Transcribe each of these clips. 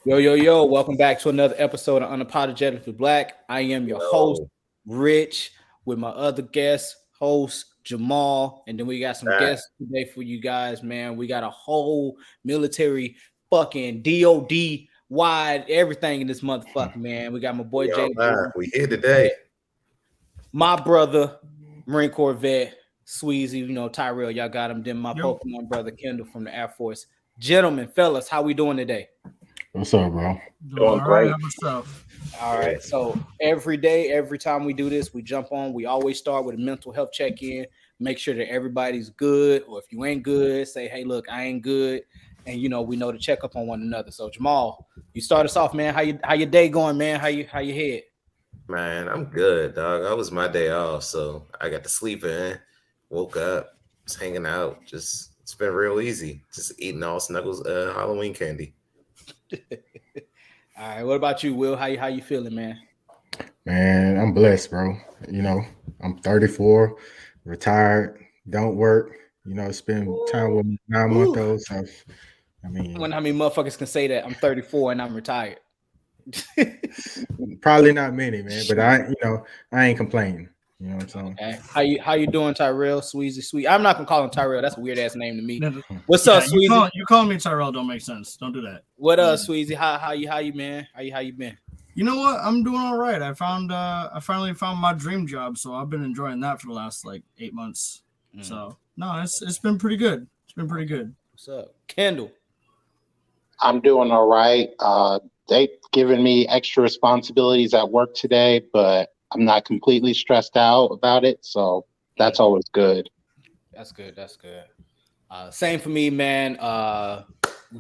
Yo, yo, yo, welcome back to another episode of Unapologetically Black. I am your host, Yo, Rich, with my other guest, host, Jamal. And then we got some that guests today for you guys, man. We got a whole military fucking DOD wide everything in this motherfucker, man. We got my boy we Jay, all live. We here today. my brother, Marine Corps vet, Sweezy, Tyrell, y'all got him. Then my Yo. Pokemon brother, Kendall from the Air Force. Gentlemen, fellas, how we doing today? What's up, bro? Doing all great. right. How myself? All right. So every day, every time we do this, we jump on. We always start with a mental health check-in, make sure that everybody's good. Or if you ain't good, say, hey, look, I ain't good. And we know to check up on one another. So Jamal, you start us off, man. How your day going, man? How you head? Man, I'm good, dog. That was my day off, so I got to sleep in, woke up, just hanging out. Just it's been real easy. Just eating all Snuggles Halloween candy. All right. What about you, Will? How you feeling, man? Man, I'm blessed, bro. I'm 34, retired, don't work. Spend time with my 9-month-old. So, I I wonder how many motherfuckers can say that I'm 34 and I'm retired. probably not many, man. But I ain't complaining. You know what I'm saying? Okay. How you doing, Tyrell? Sweezy, sweet. I'm not gonna call him Tyrell. That's a weird ass name to me. No, What's yeah, up, Sweezy? you calling me Tyrell don't make sense. Don't do that. What up, Sweezy? How you, man? How you been? You know what? I'm doing all right. I finally found my dream job, so I've been enjoying that for the last like 8 months. So no, it's been pretty good. It's been pretty good. What's up, Kendall? I'm doing all right. They given me extra responsibilities at work today, but I'm not completely stressed out about it. So that's always good. That's good. Same for me, man.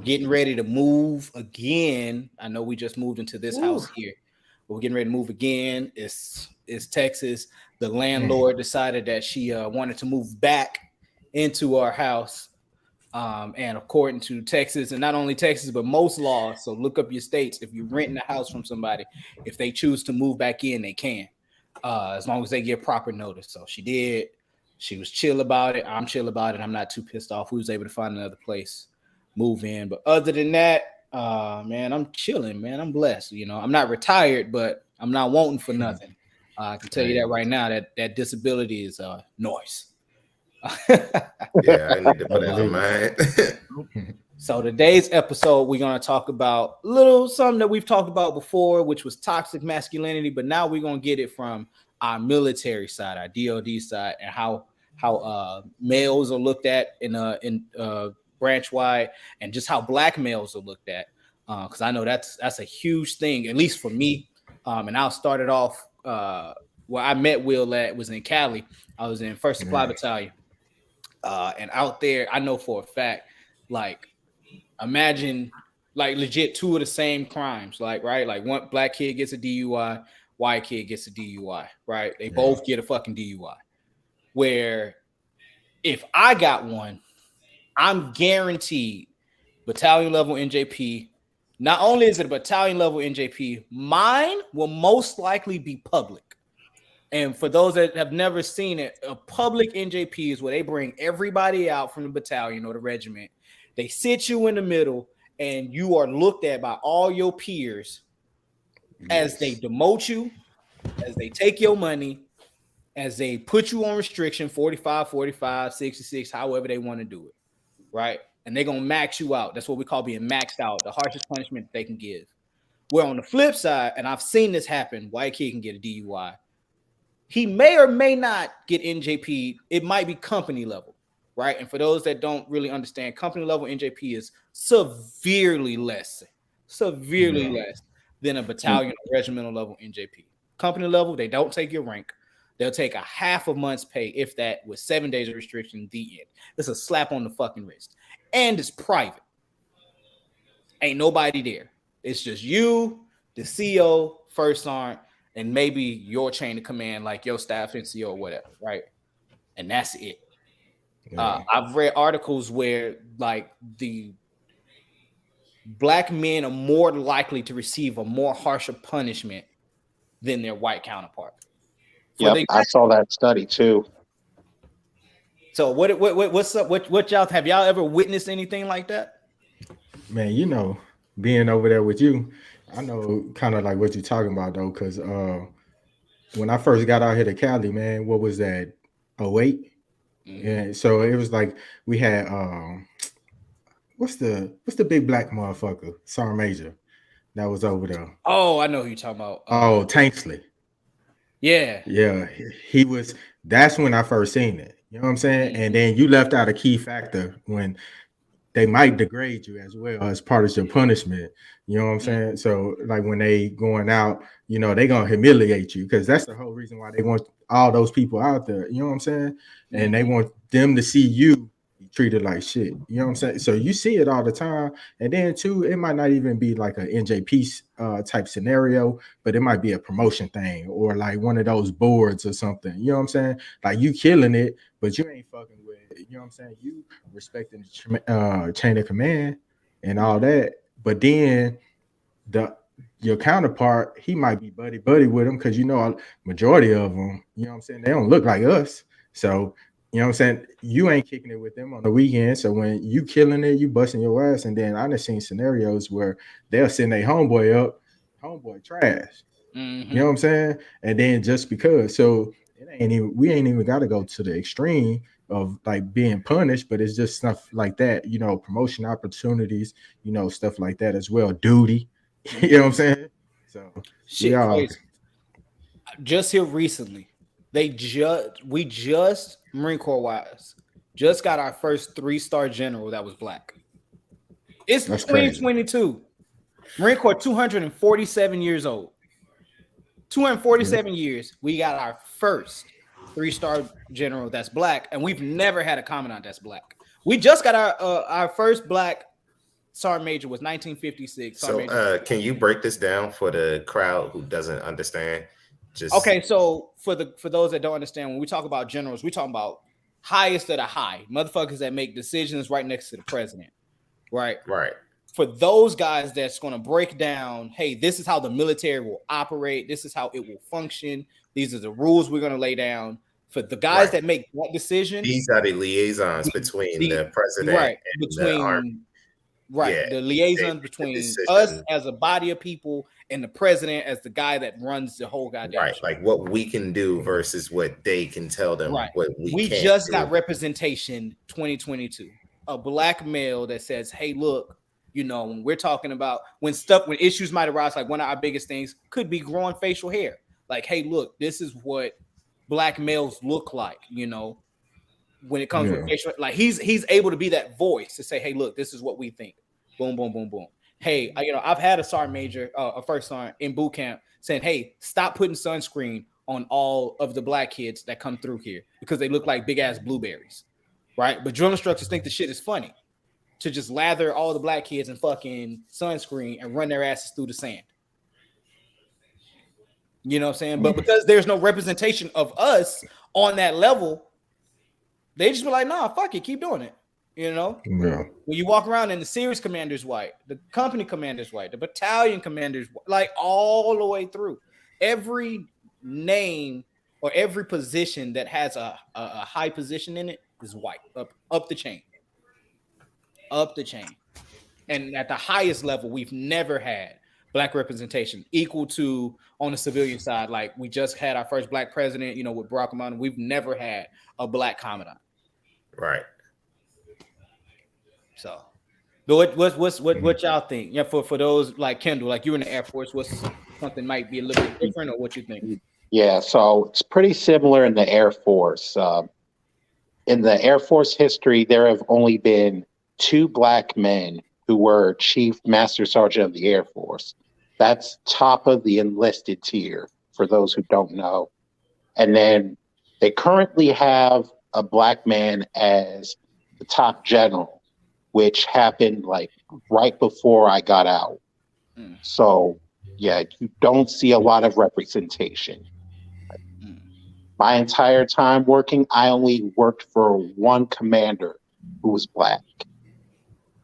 Getting ready to move again. I know we just moved into this house here, but we're getting ready to move again. It's Texas. The landlord decided that she wanted to move back into our house. And according to Texas, and not only Texas, but most laws, so look up your states. If you're renting a house from somebody, if they choose to move back in, they can, as long as they give proper notice. So she did. She was chill about it. I'm chill about it. I'm not too pissed off. We was able to find another place, move in. But other than that, man, I'm chilling, man. I'm blessed. I'm not retired, but I'm not wanting for nothing. I can tell you that right now, that disability is noise. Yeah, I need to put it in mind. So today's episode, we're going to talk about something that we've talked about before, which was toxic masculinity, but now we're going to get it from our military side, our DOD side, and how males are looked at in branch wide, and just how black males are looked at. Because I know that's a huge thing, at least for me. And I'll start it off where I met Will was in Cali. I was in 1st Supply Battalion. And out there, I know for a fact, like, imagine, like, legit two of the same crimes, like, right? Like, one black kid gets a DUI, white kid gets a DUI, right? They both get a fucking DUI. Where if I got one, I'm guaranteed battalion level NJP. Not only is it a battalion level NJP, mine will most likely be public. And for those that have never seen it, a public NJP is where they bring everybody out from the battalion or the regiment. They sit you in the middle, and you are looked at by all your peers as they demote you, as they take your money, as they put you on restriction, 45, 45, 66, however they want to do it, right? And they're going to max you out. That's what we call being maxed out, the harshest punishment they can give. Where on the flip side, and I've seen this happen, white kid can get a DUI. He may or may not get NJP. It might be company level, right? And for those that don't really understand, company level NJP is severely less than a battalion or regimental level NJP. Company level, they don't take your rank. They'll take a half a month's pay, if that, with 7 days of restriction, the end. It's a slap on the fucking wrist. And it's private. Ain't nobody there. It's just you, the CO, first sergeant, and maybe your chain of command, like your staff NCO or whatever, right? And that's it. I've read articles where, like, the black men are more likely to receive a more harsher punishment than their white counterpart. I saw that study too. So what's up? What y'all have y'all ever witnessed anything like that? Man, being over there with you, I know kind of like what you're talking about though, because when I first got out here to Cali, man, what was that? 08? And so it was like we had what's the big black motherfucker? Sergeant Major that was over there. Oh, I know who you're talking about. Oh, Tanksley. Yeah. Yeah, he was. That's when I first seen it. You know what I'm saying? And then you left out a key factor when they might degrade you as well as part of your punishment. You know what I'm saying? So like when they going out, you know, they gonna humiliate you because that's the whole reason why they want all those people out there. You know what I'm saying? And they want them to see you treated like shit. You know what I'm saying? So you see it all the time. And then too, it might not even be like a NJP type scenario, but it might be a promotion thing or like one of those boards or something. You know what I'm saying? Like you killing it, but you ain't fucking with it. You know what I'm saying? You respecting the chain of command and all that. But then your counterpart, he might be buddy with them because you know a majority of them, you know what I'm saying, they don't look like us. So you know what I'm saying, you ain't kicking it with them on the weekend. So when you killing it, you busting your ass. And then I done seen scenarios where they'll send their homeboy up, homeboy trash. You know what I'm saying? And then just because, so we ain't even got to go to the extreme of like being punished, but it's just stuff like that, you know, promotion opportunities, you know, stuff like that as well. Duty, you know what I'm saying? So Shit, crazy. Just here recently, we just Marine Corps wise just got our first 3-star general that was black. It's 2022. Crazy. Marine Corps 247 years old. 247 years. We got our first 3-star general that's black, and we've never had a commandant that's black. We just got our first black sergeant major was 1956. So can you break this down for the crowd who doesn't understand? Okay, so for those that don't understand, when we talk about generals, we talking about highest of the high, motherfuckers that make decisions right next to the president, right? Right. For those guys that's going to break down, hey, this is how the military will operate. This is how it will function. These are the rules we're going to lay down. For the guys that make that decision, these are the liaisons between the president and the army. Right, the liaison between us as a body of people and the president as the guy that runs the whole goddamn right, like what we can do versus what they can tell them. Right, what we just got representation 2022, a black male that says, "Hey, look, you know, when we're talking about when issues might arise, like one of our biggest things could be growing facial hair. Like, hey, look, this is what black males look like, you know." When it comes with facial, like he's able to be that voice to say, hey, look, this is what we think. Boom, boom, boom, boom. Hey, you know, I've had a sergeant major, a first sergeant in boot camp saying, hey, stop putting sunscreen on all of the black kids that come through here because they look like big ass blueberries, right? But drill instructors think the shit is funny to just lather all the black kids in fucking sunscreen and run their asses through the sand. You know what I'm saying? But because there's no representation of us on that level, they just be like, nah, fuck it, keep doing it. You know? Yeah. When you walk around and the series commander's white, the company commander's white, the battalion commander's white, like all the way through. Every name or every position that has a high position in it is white, up the chain. Up the chain. And at the highest level, we've never had black representation equal to on the civilian side. Like we just had our first black president, you know, with Barack Obama. We've never had a black commandant. Right. So, what y'all think? Yeah, for those like Kendall, like you're in the Air Force, what's something might be a little bit different, or what you think? Yeah, so it's pretty similar in the Air Force. In the Air Force history, there have only been 2 black men who were Chief Master Sergeant of the Air Force. That's top of the enlisted tier, for those who don't know. And then they currently have a black man as the top general, which happened like right before I got out. So yeah, you don't see a lot of representation. My entire time working, I only worked for one commander who was black.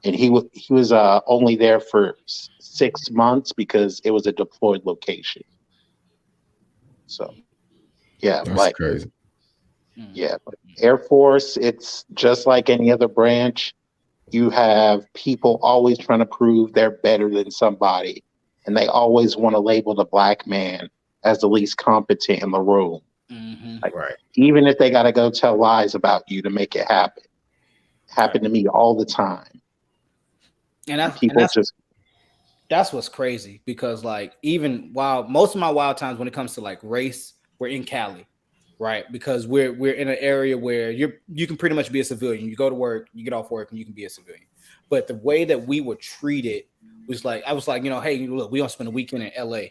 And he was only there for 6 months because it was a deployed location. So yeah, that's like crazy. Yeah, but Air Force, it's just like any other branch. You have people always trying to prove they're better than somebody, and they always want to label the black man as the least competent in the room. Mm-hmm. Like, Right. even if they got to go tell lies about you to make it happen. Happened to me all the time. And that's what's crazy, because like, even while most of my wild times when it comes to like race, we're in Cali, right? Because we're in an area where you can pretty much be a civilian. You go to work, you get off work, and you can be a civilian. But the way that we were treated was like, I was like, hey, look, we don't spend a weekend in LA.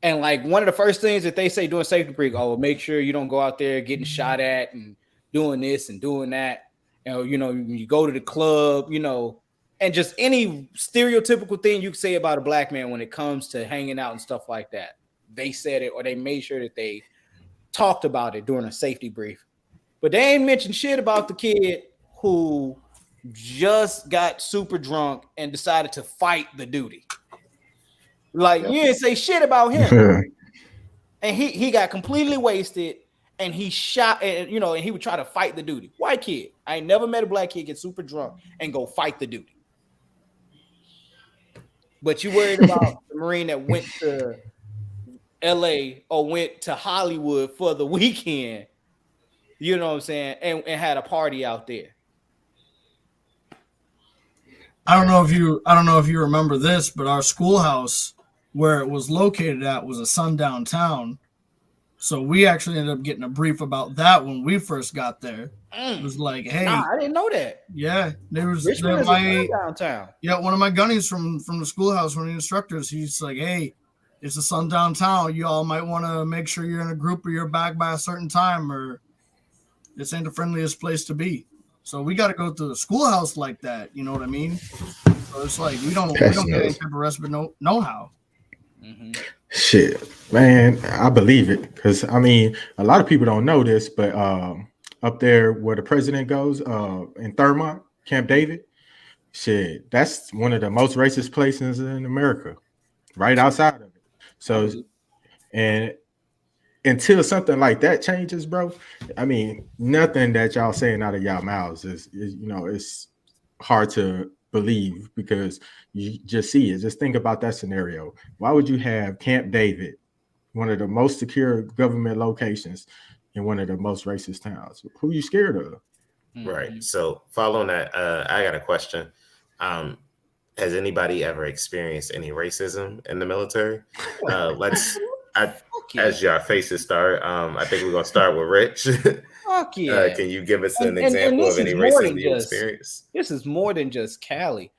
And like, one of the first things that they say during safety brief, make sure you don't go out there getting shot at and doing this and doing that. You go to the club, and just any stereotypical thing you can say about a black man when it comes to hanging out and stuff like that. They said it, or they made sure that they talked about it during a safety brief. But they ain't mentioned shit about the kid who just got super drunk and decided to fight the duty. Like, you didn't say shit about him. And he got completely wasted, and he shot, and and he would try to fight the duty. White kid. I ain't never met a black kid get super drunk and go fight the duty. But you worried about the Marine that went to LA or went to Hollywood for the weekend, you know what I'm saying, and had a party out there. I don't know if you remember this, but our schoolhouse where it was located at was a sundown town. So we actually ended up getting a brief about that when we first got there. It was like, hey, I didn't know that. Yeah, there was Richmond is a sundown town. Yeah, one of my gunnies from the schoolhouse, one of the instructors, he's like, hey, it's a sundown town. You all might want to make sure you're in a group or you're back by a certain time, or this ain't the friendliest place to be. So we got to go to the schoolhouse like that. You know what I mean? So it's like we don't get any type of respite, no how. Mm-hmm. Shit, man, I believe it, because I mean, a lot of people don't know this, but up there where the president goes, in Thurmont, Camp David, shit, that's one of the most racist places in America, right outside of it. So, and until something like that changes, bro, I mean, nothing that y'all saying out of y'all mouths is it's hard to believe, because you just see it. Just think about that scenario. Why would you have Camp David, one of the most secure government locations, in one of the most racist towns? Who are you scared of? Right. So following that, I got a question. Has anybody ever experienced any racism in the military? As your faces start, I think we're gonna start with Rich. Fuck yeah. Can you give us an example of any racism you experienced? This is more than just Cali.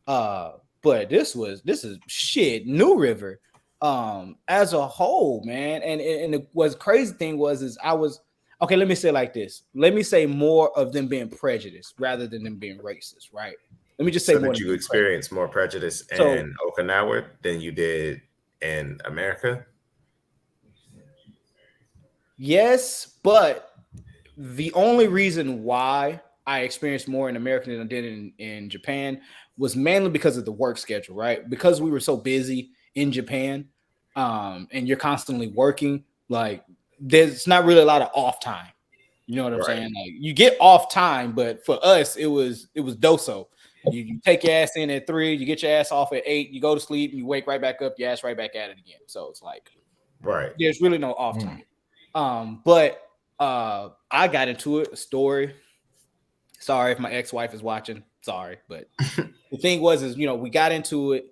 But this is shit, New River. As a whole, man. And it was crazy thing is I was okay, let me say it like this. Let me say more of them being prejudiced rather than them being racist, right? Let me just say more. Did you experience more prejudice in Okinawa than you did in America? Yes, but the only reason why I experienced more in America than I did in Japan was mainly because of the work schedule, right? Because we were so busy in Japan, and you're constantly working, like there's not really a lot of off time. You know what I'm saying? Like you get off time, but for us, it was doso. You take your ass in at 3, you get your ass off at 8, you go to sleep, and you wake right back up, your ass right back at it again. So it's like, there's really no off time. But I got into it, a story. Sorry if my ex-wife is watching. Sorry, but the thing was we got into it,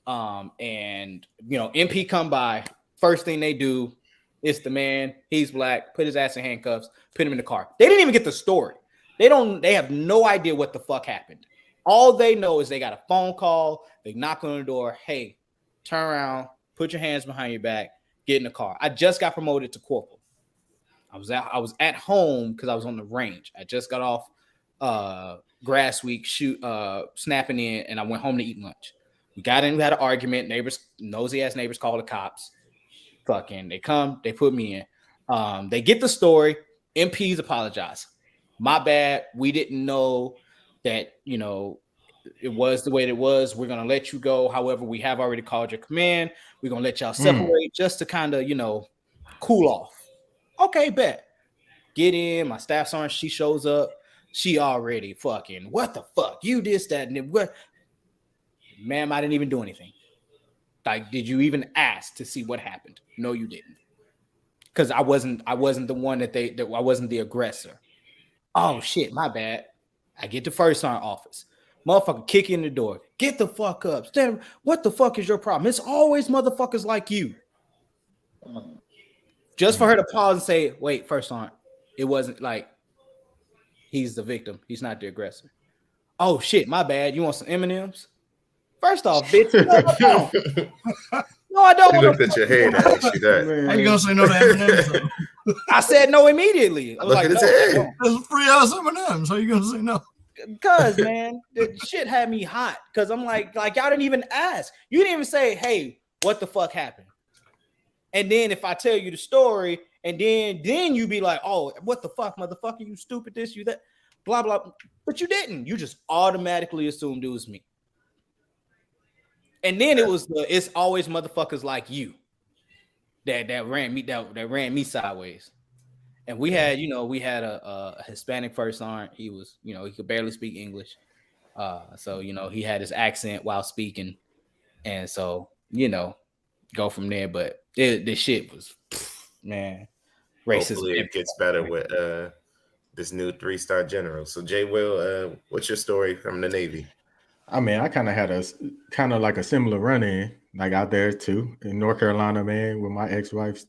and MP come by. First thing they do, it's the man, he's black, put his ass in handcuffs, put him in the car. They didn't even get the story. They have no idea what the fuck happened. All they know is they got a phone call, they knock on the door, hey, turn around, put your hands behind your back, get in the car. I just got promoted to corporal. I was at home because I was on the range. I just got off grass week snapping in, and I went home to eat lunch. We got in, we had an argument. Nosy ass neighbors called the cops. Fucking, they come, they put me in. They get the story. MPs apologize. My bad. We didn't know that it was the way it was. We're gonna let you go. However, we have already called your command. We're gonna let y'all separate just to kind of cool off. Okay, bet. Get in. My staff sergeant, she shows up. she already fucking, what the fuck? You this, that, and what? Ma'am, I didn't even do anything. Like, did you even ask to see what happened? No, you didn't. Because I wasn't the one that I wasn't the aggressor. Oh shit, my bad. I get to first sergeant office. Motherfucker kick in the door. Get the fuck up. Stand. What the fuck is your problem? It's always motherfuckers like you. Just for her to pause and say, wait, first sergeant, it wasn't like he's the victim. He's not the aggressor. Oh shit, my bad. You want some M&Ms? First off, bitch, no, I don't. No, I don't. You looked at your head and asked you that. How you gonna say no to M&Ms? I said no immediately. I was Look like, at his no, head. There's free ass M&Ms. How you gonna say no? Cause man, the shit had me hot. Cause I'm like y'all didn't even ask. You didn't even say, hey, what the fuck happened? And then if I tell you the story, and then you be like, oh, what the fuck, motherfucker, you stupid, this, you that, blah blah. But you didn't. You just automatically assumed it was me. And then it's always motherfuckers like you that ran me sideways. And we had a Hispanic first sergeant. He was, he could barely speak English. So he had his accent while speaking. And so, go from there. But this shit was, man, racist. Hopefully it gets better with this new 3-star general. So Jay Will, what's your story from the Navy? I mean, I kind of had a similar run-in, like out there too in North Carolina, man, with my ex-wife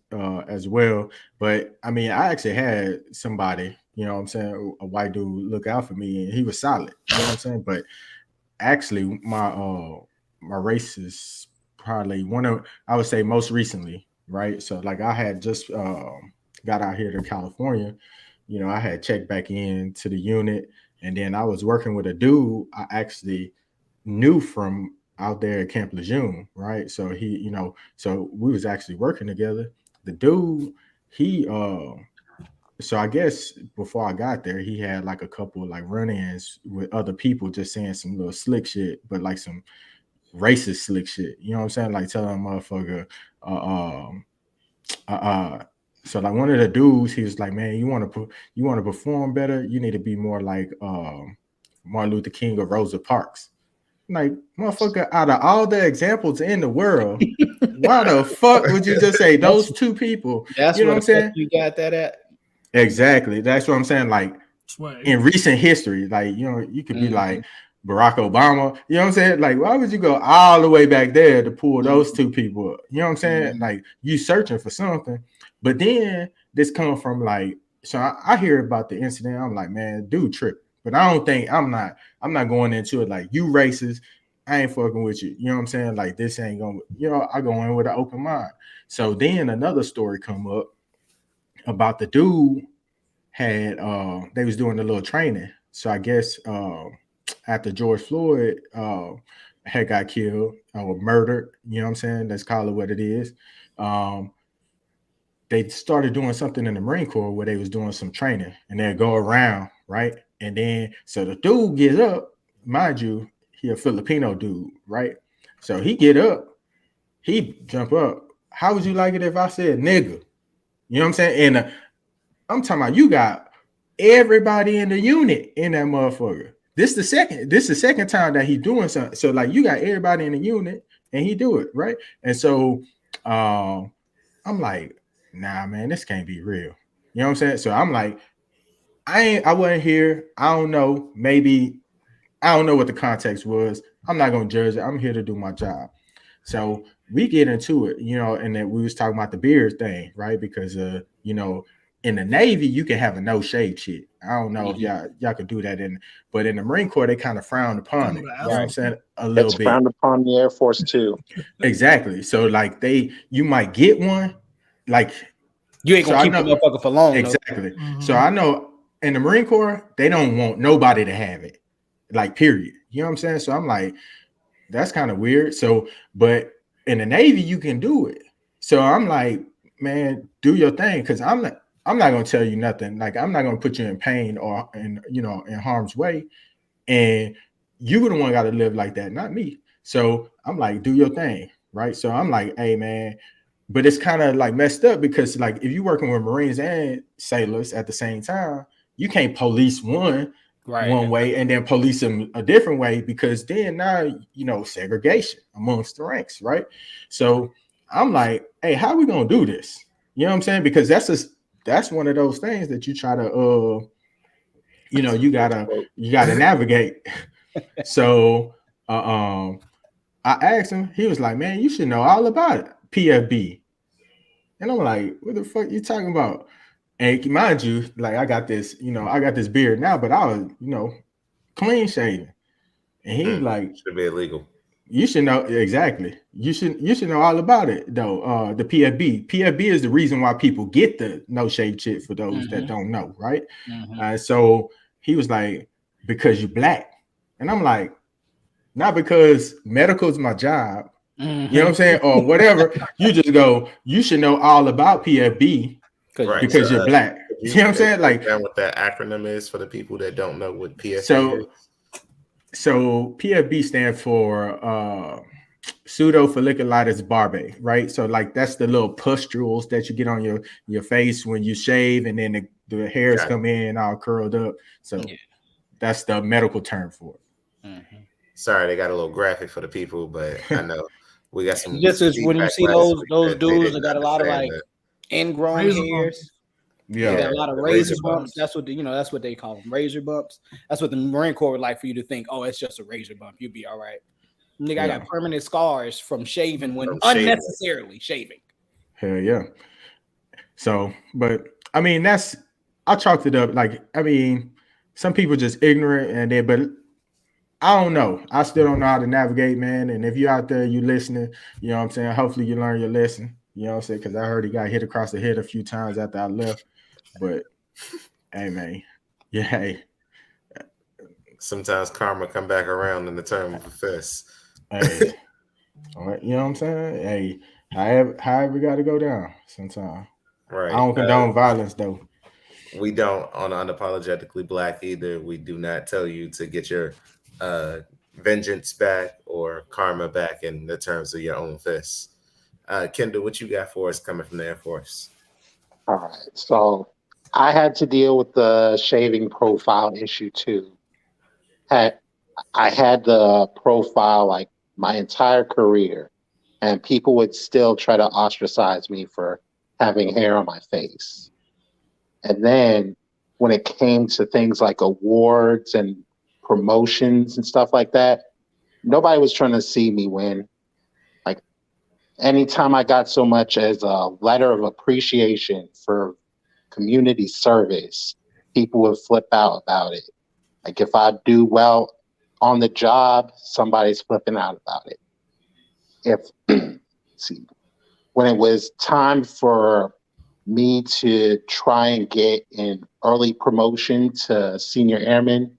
as well. But I mean, I actually had somebody, you know what I'm saying, a white dude look out for me, and he was solid, you know what I'm saying. But actually, my race is probably I would say most recently, right? So like I had just got out here to California, I had checked back in to the unit, and then I was working with a dude I actually knew from out there at Camp Lejeune, right? So he, so we was actually working together. The dude, he so I guess before I got there, he had like a couple of like run-ins with other people just saying some little slick shit, but like some racist slick shit. You know what I'm saying? Like telling a motherfucker, so like one of the dudes, he was like, man, you want to perform better, you need to be more like Martin Luther King or Rosa Parks. Like, motherfucker, out of all the examples in the world, why the fuck would you just say those two people? That's what I'm saying. You got that at? Exactly. That's what I'm saying. Like in recent history, like, you could be like Barack Obama, you know what I'm saying? Like, why would you go all the way back there to pull those two people up? You know what I'm saying? Like, you searching for something. But then this comes from like, so I hear about the incident. I'm like, man, dude tripping. But I don't think I'm not going into it like, you racist, I ain't fucking with you. You know what I'm saying? Like, this ain't gonna, I go in with an open mind. So then another story come up about the dude had they was doing a little training. So I guess after George Floyd had got killed or murdered, you know what I'm saying? Let's call it what it is. They started doing something in the Marine Corps where they was doing some training, and they'd go around, right? And then, so the dude gets up, mind you, he a Filipino dude, right? So he get up, he jump up. How would you like it if I said nigga? You know what I'm saying? And I'm talking about, you got everybody in the unit in that motherfucker. This the second time that he doing something. So like, you got everybody in the unit and he do it, right? And so I'm like, nah, man, this can't be real. You know what I'm saying? So I'm like, I wasn't here. I don't know. Maybe I don't know what the context was. I'm not gonna judge it. I'm here to do my job. So we get into it, and then we was talking about the beard thing, right? Because in the Navy, you can have a no shave shit. I don't know if y'all could do that but in the Marine Corps, they kind of frowned upon it. You know what I'm saying? A little bit. Frowned upon the Air Force too. Exactly. So like you might get one, like you ain't gonna keep the motherfucker for long. Exactly. Mm-hmm. So I know in the Marine Corps, they don't want nobody to have it, like period. You know what I'm saying? So I'm like, that's kind of weird. So, but in the Navy, you can do it. So I'm like, man, do your thing, because I'm not gonna tell you nothing. Like, I'm not gonna put you in pain or in harm's way, and you the one got to live like that, not me. So I'm like, do your thing, right? So I'm like, hey, man. But it's kind of like messed up, because like if you're working with Marines and sailors at the same time, you can't police one one way and then police them a different way, because then now, segregation amongst the ranks, right? So I'm like, hey, how are we gonna do this? You know what I'm saying? Because that's one of those things that you try to you gotta navigate. So I asked him, he was like, man, you should know all about it, PFB. And I'm like, what the fuck you talking about? And mind you, like I got this beard now, but I was, clean shaven. And he was like, should be illegal. You should know exactly. You should know all about it though. The PFB. PFB is the reason why people get the no shave shit, for those that don't know, right? So he was like, because you black. And I'm like, not because medical is my job. You know what I'm saying? Or whatever. You just go, you should know all about PFB because you're black. You know what I'm saying? Like, what that acronym is for the people that don't know what PFB is? So PFB stands for pseudo folliculitis barbae, right? So like that's the little pustules that you get on your face when you shave, and then the hairs come in all curled up. So that's the medical term for it. Sorry, they got a little graphic for the people, but I know we got some. Just as when you see those dudes that got a lot of like ingrown hairs. Yeah, they got a lot of razor bumps. That's what that's what they call them, razor bumps. That's what the Marine Corps would like for you to think. Oh, it's just a razor bump. You'll be all right. Nigga, I got permanent scars from shaving when unnecessarily shaving. Hell yeah. So, but I mean, I chalked it up. Like, I mean, some people just ignorant, but I don't know. I still don't know how to navigate, man. And if you're out there, you listening, you know what I'm saying? Hopefully you learn your lesson. You know what I'm saying? Because I heard he got hit across the head a few times after I left. But hey, man. Yeah, hey. Sometimes karma come back around in the term of a fist. Hey. All right, you know what I'm saying? Hey, however got to go down sometimes. Right. I don't condone violence, though. We don't on Unapologetically Black either. We do not tell you to get your vengeance back or karma back in the terms of your own fists. Kendall, what you got for us coming from the Air Force? All right. So I had to deal with the shaving profile issue too. I had the profile like my entire career, and people would still try to ostracize me for having hair on my face. And then when it came to things like awards and promotions and stuff like that, nobody was trying to see me win. Like anytime I got so much as a letter of appreciation for community service, people would flip out about it. Like if I do well on the job, somebody's flipping out about it. When it was time for me to try and get an early promotion to senior airman,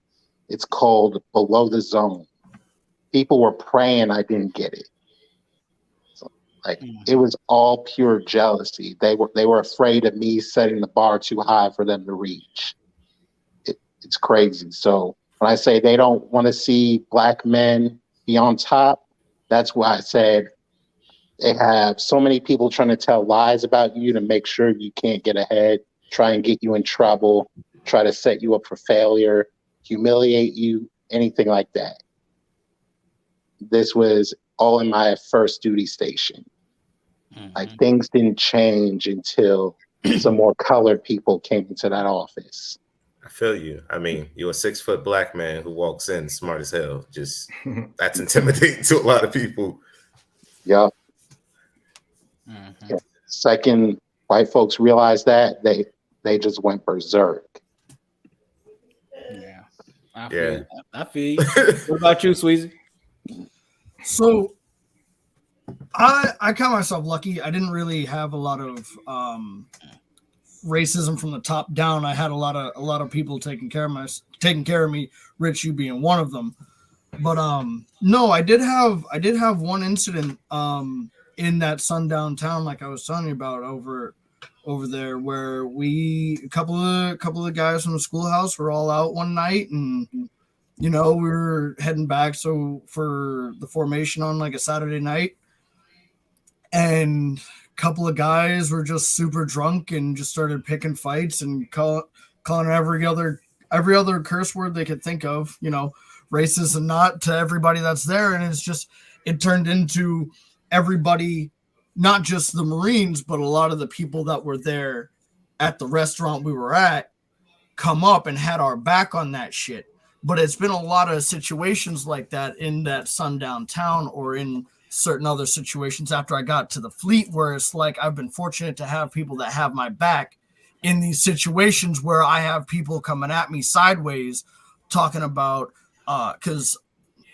it's called below the zone. People were praying I didn't get it. So, it was all pure jealousy. They were afraid of me setting the bar too high for them to reach. It's crazy. So when I say they don't want to see Black men be on top, that's why I said they have so many people trying to tell lies about you to make sure you can't get ahead, try and get you in trouble, try to set you up for failure, humiliate you, anything like that. This was all in my first duty station. Like things didn't change until some more colored people came into that office. I feel you. I mean, you're a 6 foot Black man who walks in smart as hell. Just that's intimidating to a lot of people. Yep. Yeah. Second, white folks realized that they just went berserk. Yeah, I feel you. What about you, Sweezy? So I count myself lucky. I didn't really have a lot of racism from the top down. I had a lot of people taking care of me. Rich, you being one of them. But no, I did have one incident in that sundown town, like I was telling you about over there, where a couple of guys from the schoolhouse were all out one night, and we were heading back for the formation on like a Saturday night, and a couple of guys were just super drunk and just started picking fights and calling every other every other curse word they could think of, racist and not to everybody that's there. And it turned into everybody, not just the Marines, but a lot of the people that were there at the restaurant we were at come up and had our back on that shit. But it's been a lot of situations like that in that sundown town or in certain other situations after I got to the fleet, where it's like I've been fortunate to have people that have my back in these situations where I have people coming at me sideways talking about because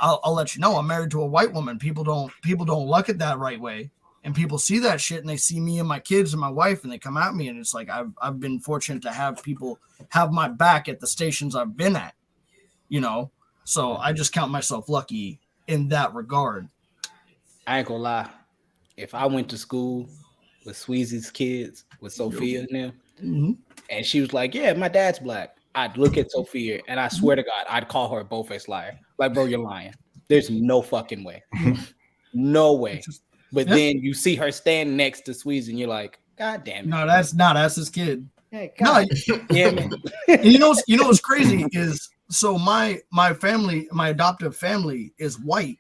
I'll let you know I'm married to a white woman. People don't look at that right way, and people see that shit and they see me and my kids and my wife and they come at me, and it's like I've been fortunate to have people have my back at the stations I've been at, so I just count myself lucky in that regard. I ain't gonna lie. If I went to school with Sweezy's kids, with Sophia and them, Mm-hmm. and she was like, "Yeah, my dad's black," I'd look at Sophia and I swear to God, I'd call her a bow-faced liar. Like, bro, you're lying. There's no fucking way. No way. But then you see her stand next to Sweezy and you're like, God damn it. No, that's his kid. Hey, God damn it. You know what's crazy is, so my family, my adoptive family is white,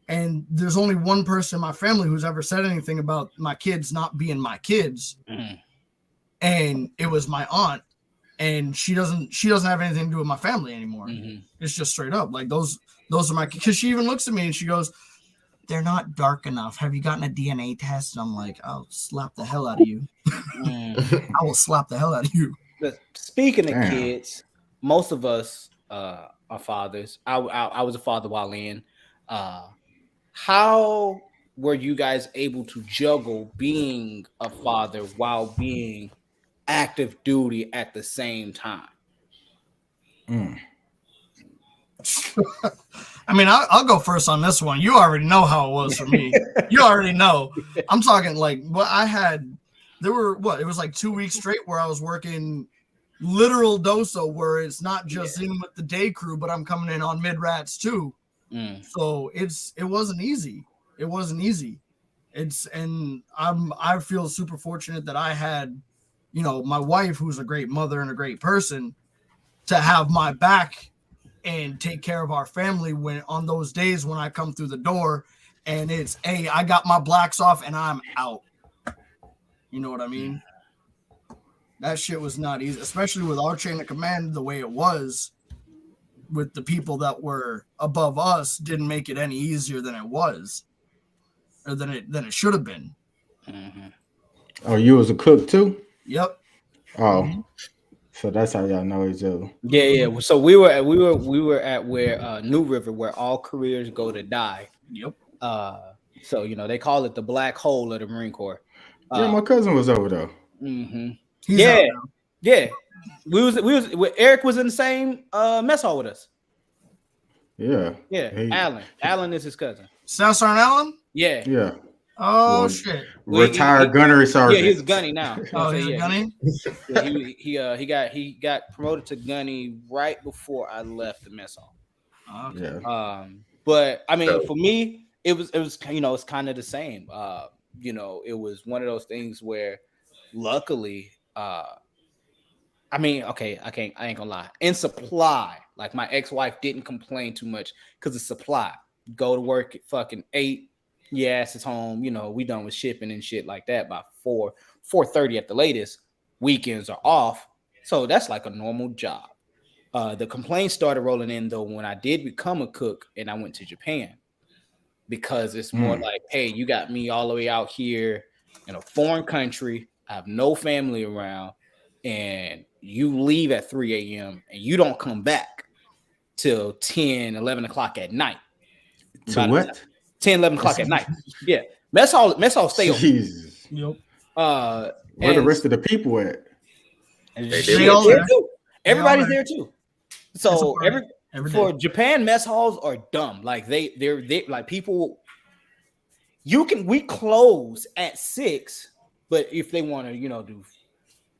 and there's only one person in my family who's ever said anything about my kids not being my kids. Mm-hmm. And it was my aunt, and she doesn't have anything to do with my family anymore. Mm-hmm. It's just straight up like those are my, because she even looks at me and she goes, "They're not dark enough. Have you gotten a DNA test?" And I'm like, "I'll slap the hell out of you." I will slap the hell out of you. But speaking of kids, most of us are fathers. I was a father while in. How were you guys able to juggle being a father while being active duty at the same time? I mean, I'll go first on this one. You already know how it was for me. You already know. I'm talking like what I had. It was like 2 weeks straight where I was working literal doso, where it's not just in with the day crew, but I'm coming in on mid rats too. So it wasn't easy. It wasn't easy. I feel super fortunate that I had, my wife, who's a great mother and a great person, to have my back and take care of our family when on those days when I come through the door and it's, hey, I got my blacks off and I'm out. You know what I mean? That shit was not easy, especially with our chain of command the way it was. With the people that were above us, didn't make it any easier than it was, or than it should have been. Mm-hmm. Oh, you was a cook too? Yep. Oh, so that's how y'all know each other. Yeah. So we were at where New River, where all careers go to die. Yep. So they call it the black hole of the Marine Corps. Yeah, my cousin was over there. Mm-hmm. He's out now. Yeah. We was Eric was in the same mess hall with us. Yeah. Alan is his cousin. South Sergeant Allen? Yeah. Oh shit. Retired gunnery sergeant. Yeah, he's gunny now. Oh, he's a gunny? Yeah, he got promoted to gunny right before I left the mess hall. Okay. Yeah. But I mean, for me, it was it's kind of the same. It was one of those things where luckily I ain't gonna lie. In supply, like my ex-wife didn't complain too much because of supply. Go to work at fucking 8. Yeah, ass is home. We done with shipping and shit like that by 4:30 at the latest. Weekends are off. So that's like a normal job. The complaints started rolling in though when I did become a cook and I went to Japan, because it's more like, hey, you got me all the way out here in a foreign country. I have no family around, and you leave at 3 a.m. and you don't come back till 10, 11 o'clock at night. To what? 10, 11 o'clock at night. Yeah. Mess hall stay open. Jesus. Yep. Where the rest of the people at? They all there too. Everybody's there too. So for Japan, mess halls are dumb. Like they're like people. We close at 6, but if they want to, do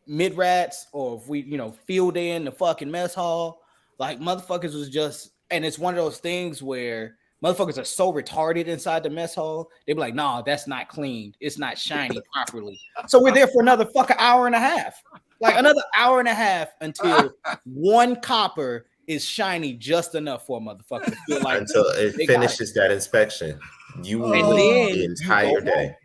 mid rats, or if we, field in the fucking mess hall, like motherfuckers was just, and it's one of those things where motherfuckers are so retarded inside the mess hall. They be like, "Nah, that's not cleaned. It's not shiny properly." So we're there for another fucking hour and a half. Like another hour and a half until one copper is shiny just enough for a motherfucker to feel like until it they got it. finishes that inspection. You will And leave then the you go entire home. day.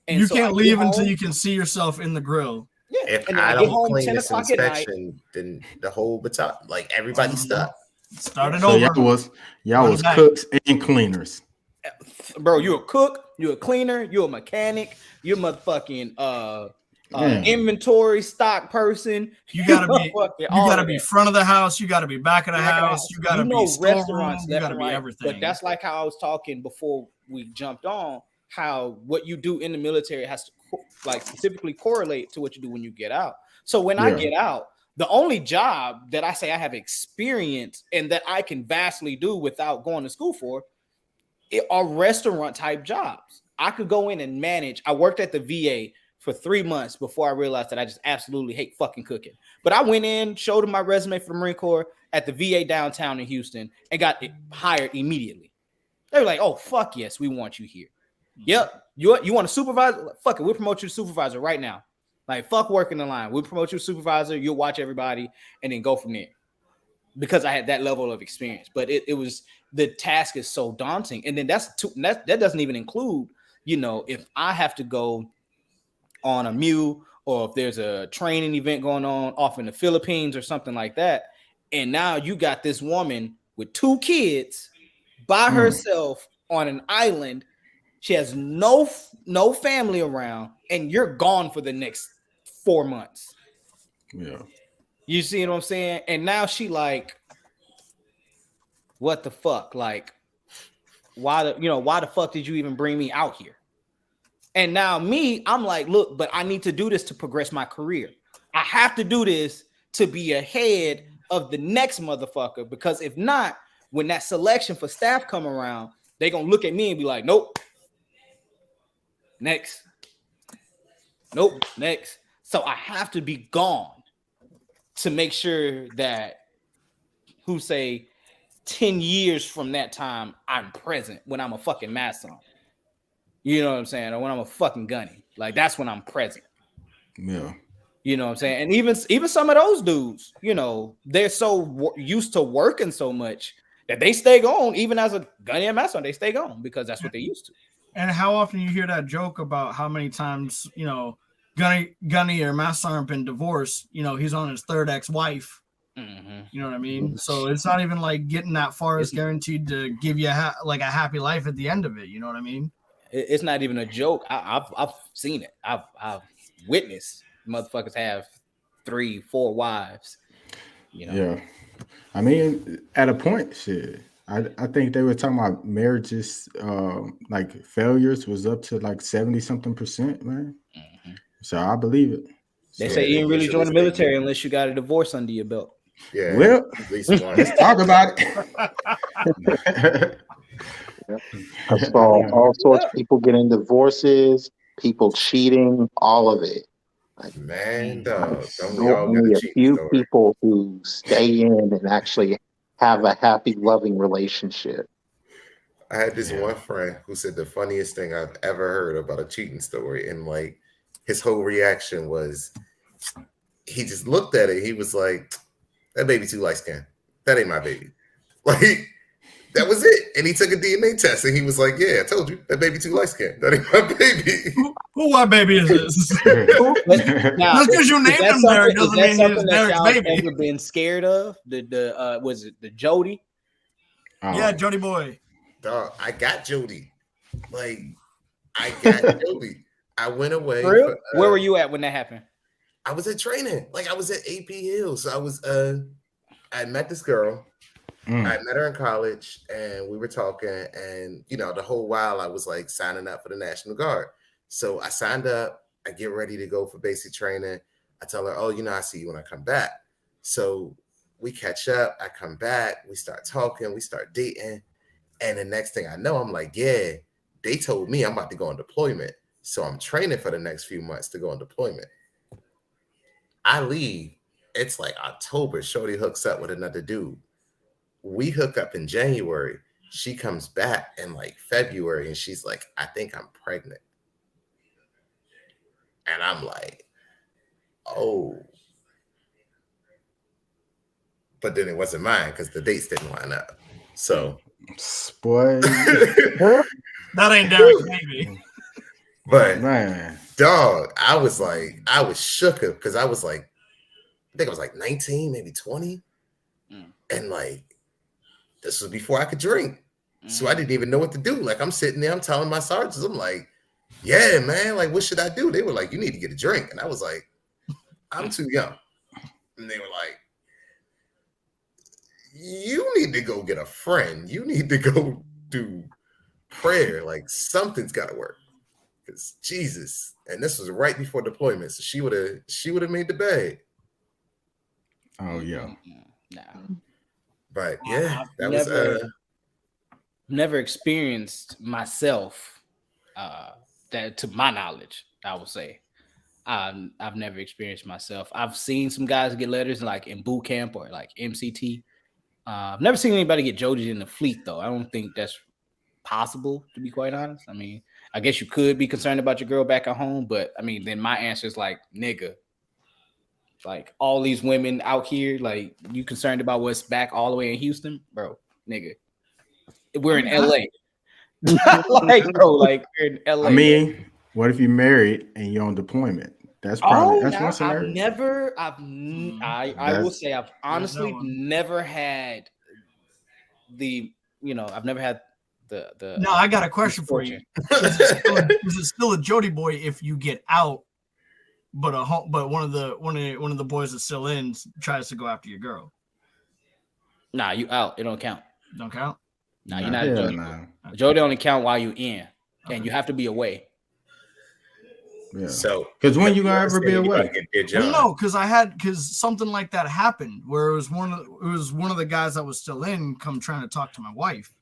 And You so I can't get leave until home. you can see yourself in the grill. Yeah. If And then I I get don't home clean 10 this o'clock at night. inspection, then the whole battalion, like everybody's stuck. Start it So over. y'all was back. cooks and cleaners. Bro, you a cook, you a cleaner, you a mechanic, you a motherfucking inventory stock person. You gotta be You gotta be front of the house, you gotta be back of the house, you gotta be storeroom, you gotta be everything. But that's like how I was talking before we jumped on, how what you do in the military has to like specifically correlate to what you do when you get out. So when I get out, the only job that I say I have experience and that I can vastly do without going to school for are restaurant type jobs. I could go in and manage. I worked at the VA for 3 months before I realized that I just absolutely hate fucking cooking. But I went in, showed them my resume for the Marine Corps at the VA downtown in Houston and got hired immediately. They were like, "Oh, fuck yes, we want you here." Yep. You want a supervisor? Fuck it. We'll promote you to supervisor right now. Like, fuck working the line. We'll promote you to supervisor. You'll watch everybody and then go from there. Because I had that level of experience. But it was, the task is so daunting. And then that doesn't even include, if I have to go on a mule or if there's a training event going on off in the Philippines or something like that. And now you got this woman with 2 kids by herself on an island. She has no family around, and you're gone for the next 4 months. Yeah. You see what I'm saying? And now she like, what the fuck? Like, why the fuck did you even bring me out here? And now I'm like, look, but I need to do this to progress my career. I have to do this to be ahead of the next motherfucker, because if not, when that selection for staff come around, they're gonna look at me and be like, nope. Next. Nope. Next. So I have to be gone to make sure that, 10 years from that time, I'm present when I'm a fucking master. You know what I'm saying? Or when I'm a fucking gunny. Like, that's when I'm present. Yeah. You know what I'm saying? And even some of those dudes, they're so used to working so much that they stay gone. Even as a gunny and master, they stay gone because that's what they used to. And how often you hear that joke about how many times, Gunny or Master Sergeant been divorced, he's on his 3rd ex-wife. Mm-hmm. You know what I mean? So it's not even like getting that far is guaranteed to give you a happy life at the end of it. You know what I mean? It's not even a joke. I've seen it. I've witnessed motherfuckers have 3, 4 wives. Yeah. I mean, at a point, shit. I think they were talking about marriages, like failures was up to like 70-something%, man. Mm-hmm. So I believe it. They say you didn't really join the military unless you got a divorce under your belt. Yeah. Well, at least one. Let's talk about it. I saw all sorts of people getting divorces, people cheating, all of it. Man, dog. Only a few people who stay in and actually have a happy, loving relationship. I had this one friend who said the funniest thing I've ever heard about a cheating story, and like his whole reaction was, he just looked at it. He was like, "That baby too light skinned. That ain't my baby." Like, that was it. And he took a DNA test, and he was like, "Yeah, I told you, that baby too light skinned. That ain't my baby." Who what baby is this? Now, just because you named him there doesn't mean he's Derek's baby. Ever been scared of was it the Jody? Yeah, Jody boy. Dog, I got Jody. Like, I got Jody. I went away. For real? Where were you at when that happened? I was at training. Like, I was at AP Hill. So I was I met this girl. I met her in college, and we were talking, and the whole while I was like signing up for the National Guard. So I signed up, I get ready to go for basic training. I tell her, "Oh, I see you when I come back." So we catch up, I come back, we start talking, we start dating. And the next thing I know, I'm like, yeah, they told me I'm about to go on deployment. So I'm training for the next few months to go on deployment. I leave. It's like October. Shorty hooks up with another dude. We hook up in January. She comes back in like February, and she's like, "I think I'm pregnant." And I'm like, "Oh, but then it wasn't mine because the dates didn't line up. So, boy, That ain't Derek's baby. but man, dog, I was shook up because I was like, I think I was like 19, maybe 20. And like, this was before I could drink. So I didn't even know what to do. Like, I'm sitting there, I'm telling my sergeants, I'm like, yeah, man, like, what should I do? They were like, you need to get a drink. And I was like, I'm too young. And they were like, you need to go get a friend. You need to go do prayer. Like, something's got to work. Because Jesus. And this was right before deployment. So she would have made the bed. oh yeah. No. But yeah, I've never experienced myself that, to my knowledge, I would say. I've never experienced myself. I've seen some guys get letters like in boot camp or like MCT. I've never seen anybody get jodied in the fleet though. I don't think that's possible, to be quite honest. I mean, I guess you could be concerned about your girl back at home, but I mean, then my answer is like, nigga, like all these women out here, like you concerned about what's back all the way in Houston, bro, nigga. We're in LA. Like, bro, like we're in LA. I mean, what if you're married and you're on deployment? That's probably that's one scenario. I will say I've honestly never had the, I've never had the. No, I got a question for you. Is it still a Jody boy if you get out, but one of the boys that's still in tries to go after your girl? Nah, you out. It don't count. Don't count. Nah, you're not a Jody. Jody only count while you in, and you have to be away. Yeah. So, because when you gonna ever be away? Well, no, because something like that happened where it was one of the guys that was still in come trying to talk to my wife.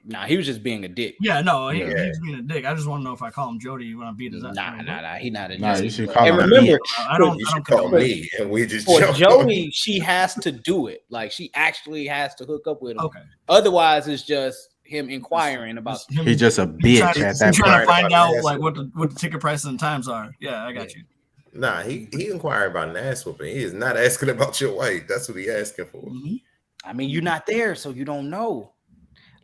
Nah, he was just being a dick. Yeah, no, he was being a dick. I just want to know if I call him Jody when I beat his ass. Nah, he not a Nah, Jody. You should call and him. Remember, I don't call me, and we just for Jody, she has to do it. Like she actually has to hook up with him. Okay. Otherwise, it's just him inquiring about. He's just a bitch at that point. Trying to find out like what the ticket prices and times are. Yeah, I got you. Nah, he inquired about an ass whooping. He is not asking about your wife. That's what he asking for. Mm-hmm. I mean, you're not there, so you don't know.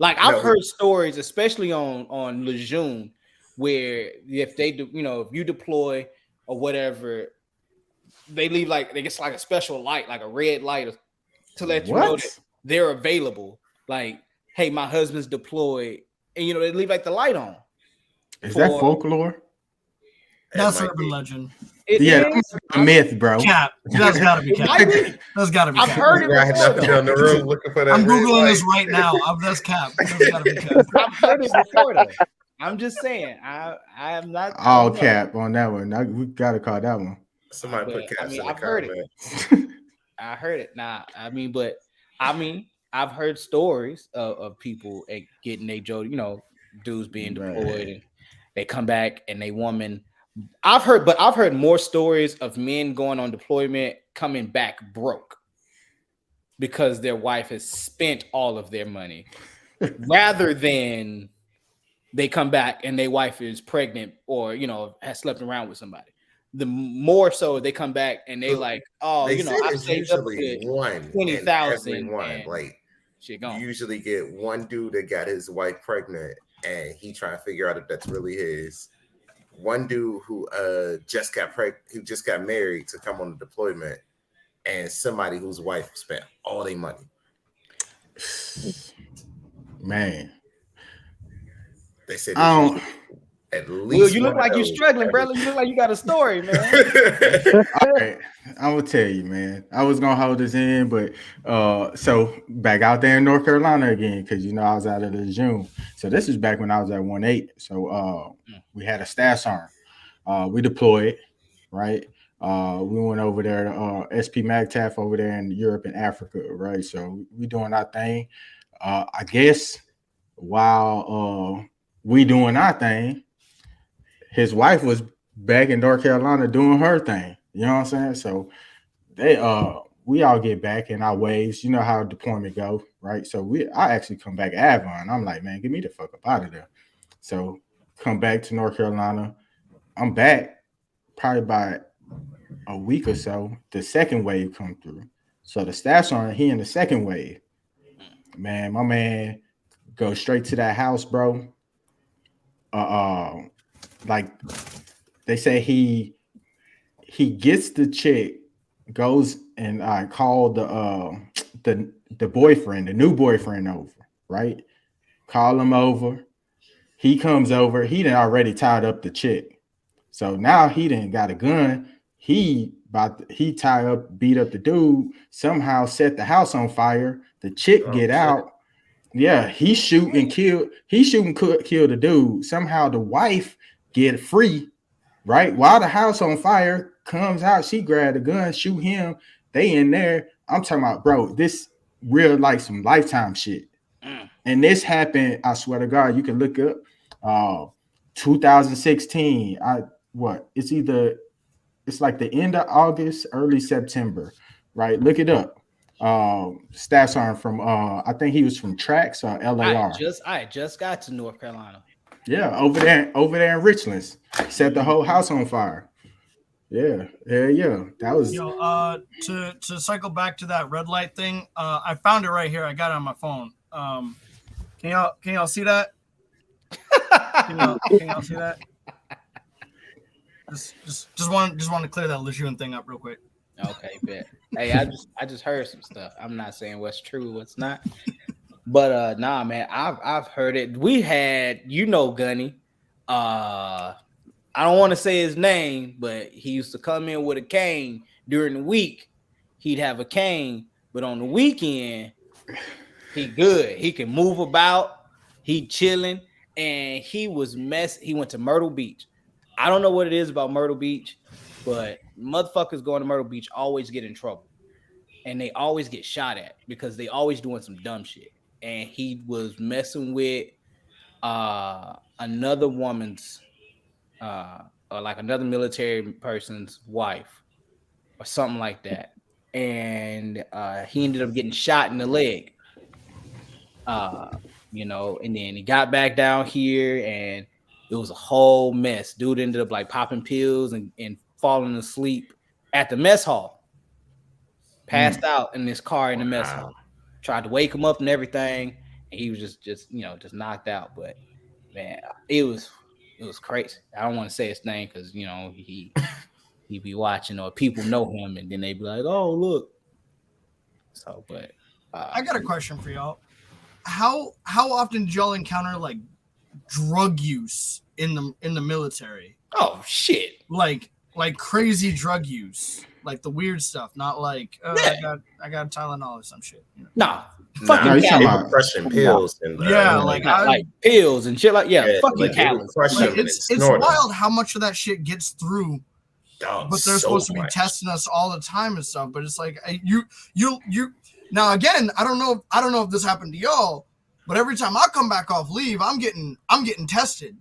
Like I've heard stories, especially on Lejeune, where if they do, if you deploy or whatever, they leave like they get like a special light, like a red light, to let you know that they're available. Like, hey, my husband's deployed, and they leave like the light on. Is that folklore? That's urban legend. That's a myth, bro. Cap. That's gotta be cap. That's gotta be cap. I've heard it before. On the road looking for that. I'm googling this right now. That's cap. That's gotta be cap. I've heard it before though. I'm just saying. I am not all cap on that one. We gotta call that one. Somebody put caps in the I've heard it. I heard it. Nah, I've heard stories of people getting their Jody, dudes being deployed and they come back and they woman. I've heard more stories of men going on deployment coming back broke because their wife has spent all of their money rather than they come back and their wife is pregnant or has slept around with somebody. The more so they come back and they like, I've saved up $20,000. Like shit gone. You usually get one dude that got his wife pregnant and he trying to figure out if that's really his. One dude who just got married to come on the deployment, and somebody whose wife spent all their money. Man, they said at least. Well, you look like you're struggling, brother. You look like you got a story, man. All right, I'm gonna tell you, man. I was gonna hold this in, but so back out there in North Carolina again, because I was out of the June. So this is back when I was at 1-8. So we had a staff sergeant. We deployed, right? We went over there to SP MAGTAF over there in Europe and Africa, right? So we doing our thing. I guess while we doing our thing, his wife was back in North Carolina doing her thing. You know what I'm saying? So we all get back in our waves. You know how deployment go, right? So I actually come back to Avon. I'm like, man, get me the fuck up out of there. So come back to North Carolina. I'm back probably by a week or so. The second wave come through. So the staff sergeant, he in the second wave. Man, my man goes straight to that house, bro. Like they say he gets the chick, goes and called the boyfriend, the new boyfriend over, right? Call him over. He comes over. He done already tied up the chick. So now he done got a gun. He tie up, beat up the dude, somehow set the house on fire. The chick get out. Yeah, he shoot and kill the dude. Somehow the wife get free, right? While the house on fire, comes out, she grabbed the gun, shoot him. They in there. I'm talking about, bro, this real like some Lifetime shit. And this happened, I swear to God, you can look up 2016. It's like the end of August, early September, right? Look it up. Staff sergeant from I think he was from Trax or LAR. I just got to North Carolina. Yeah, over there in Richlands. Set the whole house on fire. Yeah. That was to cycle back to that red light thing. I found it right here. I got it on my phone. Can y'all see that? Can y'all see that? Just want to clear that Lejeune thing up real quick. Okay, bet. Hey, I just heard some stuff. I'm not saying what's true, what's not. But nah, man, I've heard it. We had, Gunny. I don't want to say his name, but he used to come in with a cane during the week. He'd have a cane, but on the weekend, he good. He can move about. He chilling, and he went to Myrtle Beach. I don't know what it is about Myrtle Beach, but motherfuckers going to Myrtle Beach always get in trouble, and they always get shot at because they always doing some dumb shit. And he was messing with another woman's, or like another military person's wife, or something like that. And he ended up getting shot in the leg. And then he got back down here, and it was a whole mess. Dude ended up like popping pills and falling asleep at the mess hall. Passed out in this car in the mess hall. Tried to wake him up and everything, and he was just knocked out. But man, it was crazy. I don't want to say his name because he be watching, or people know him, and then they be like, "Oh, look." So, but I got a question for y'all. How often did y'all encounter like drug use in the military? Oh shit! Like crazy drug use, like the weird stuff, not like I got Tylenol or some shit. Nah, fucking crushing pills and like pills and shit fucking Callus. It's wild how much of that shit gets through. But they're supposed to be testing us all the time and stuff. But it's like you now again. I don't know if this happened to y'all, but every time I come back off leave, I'm getting tested.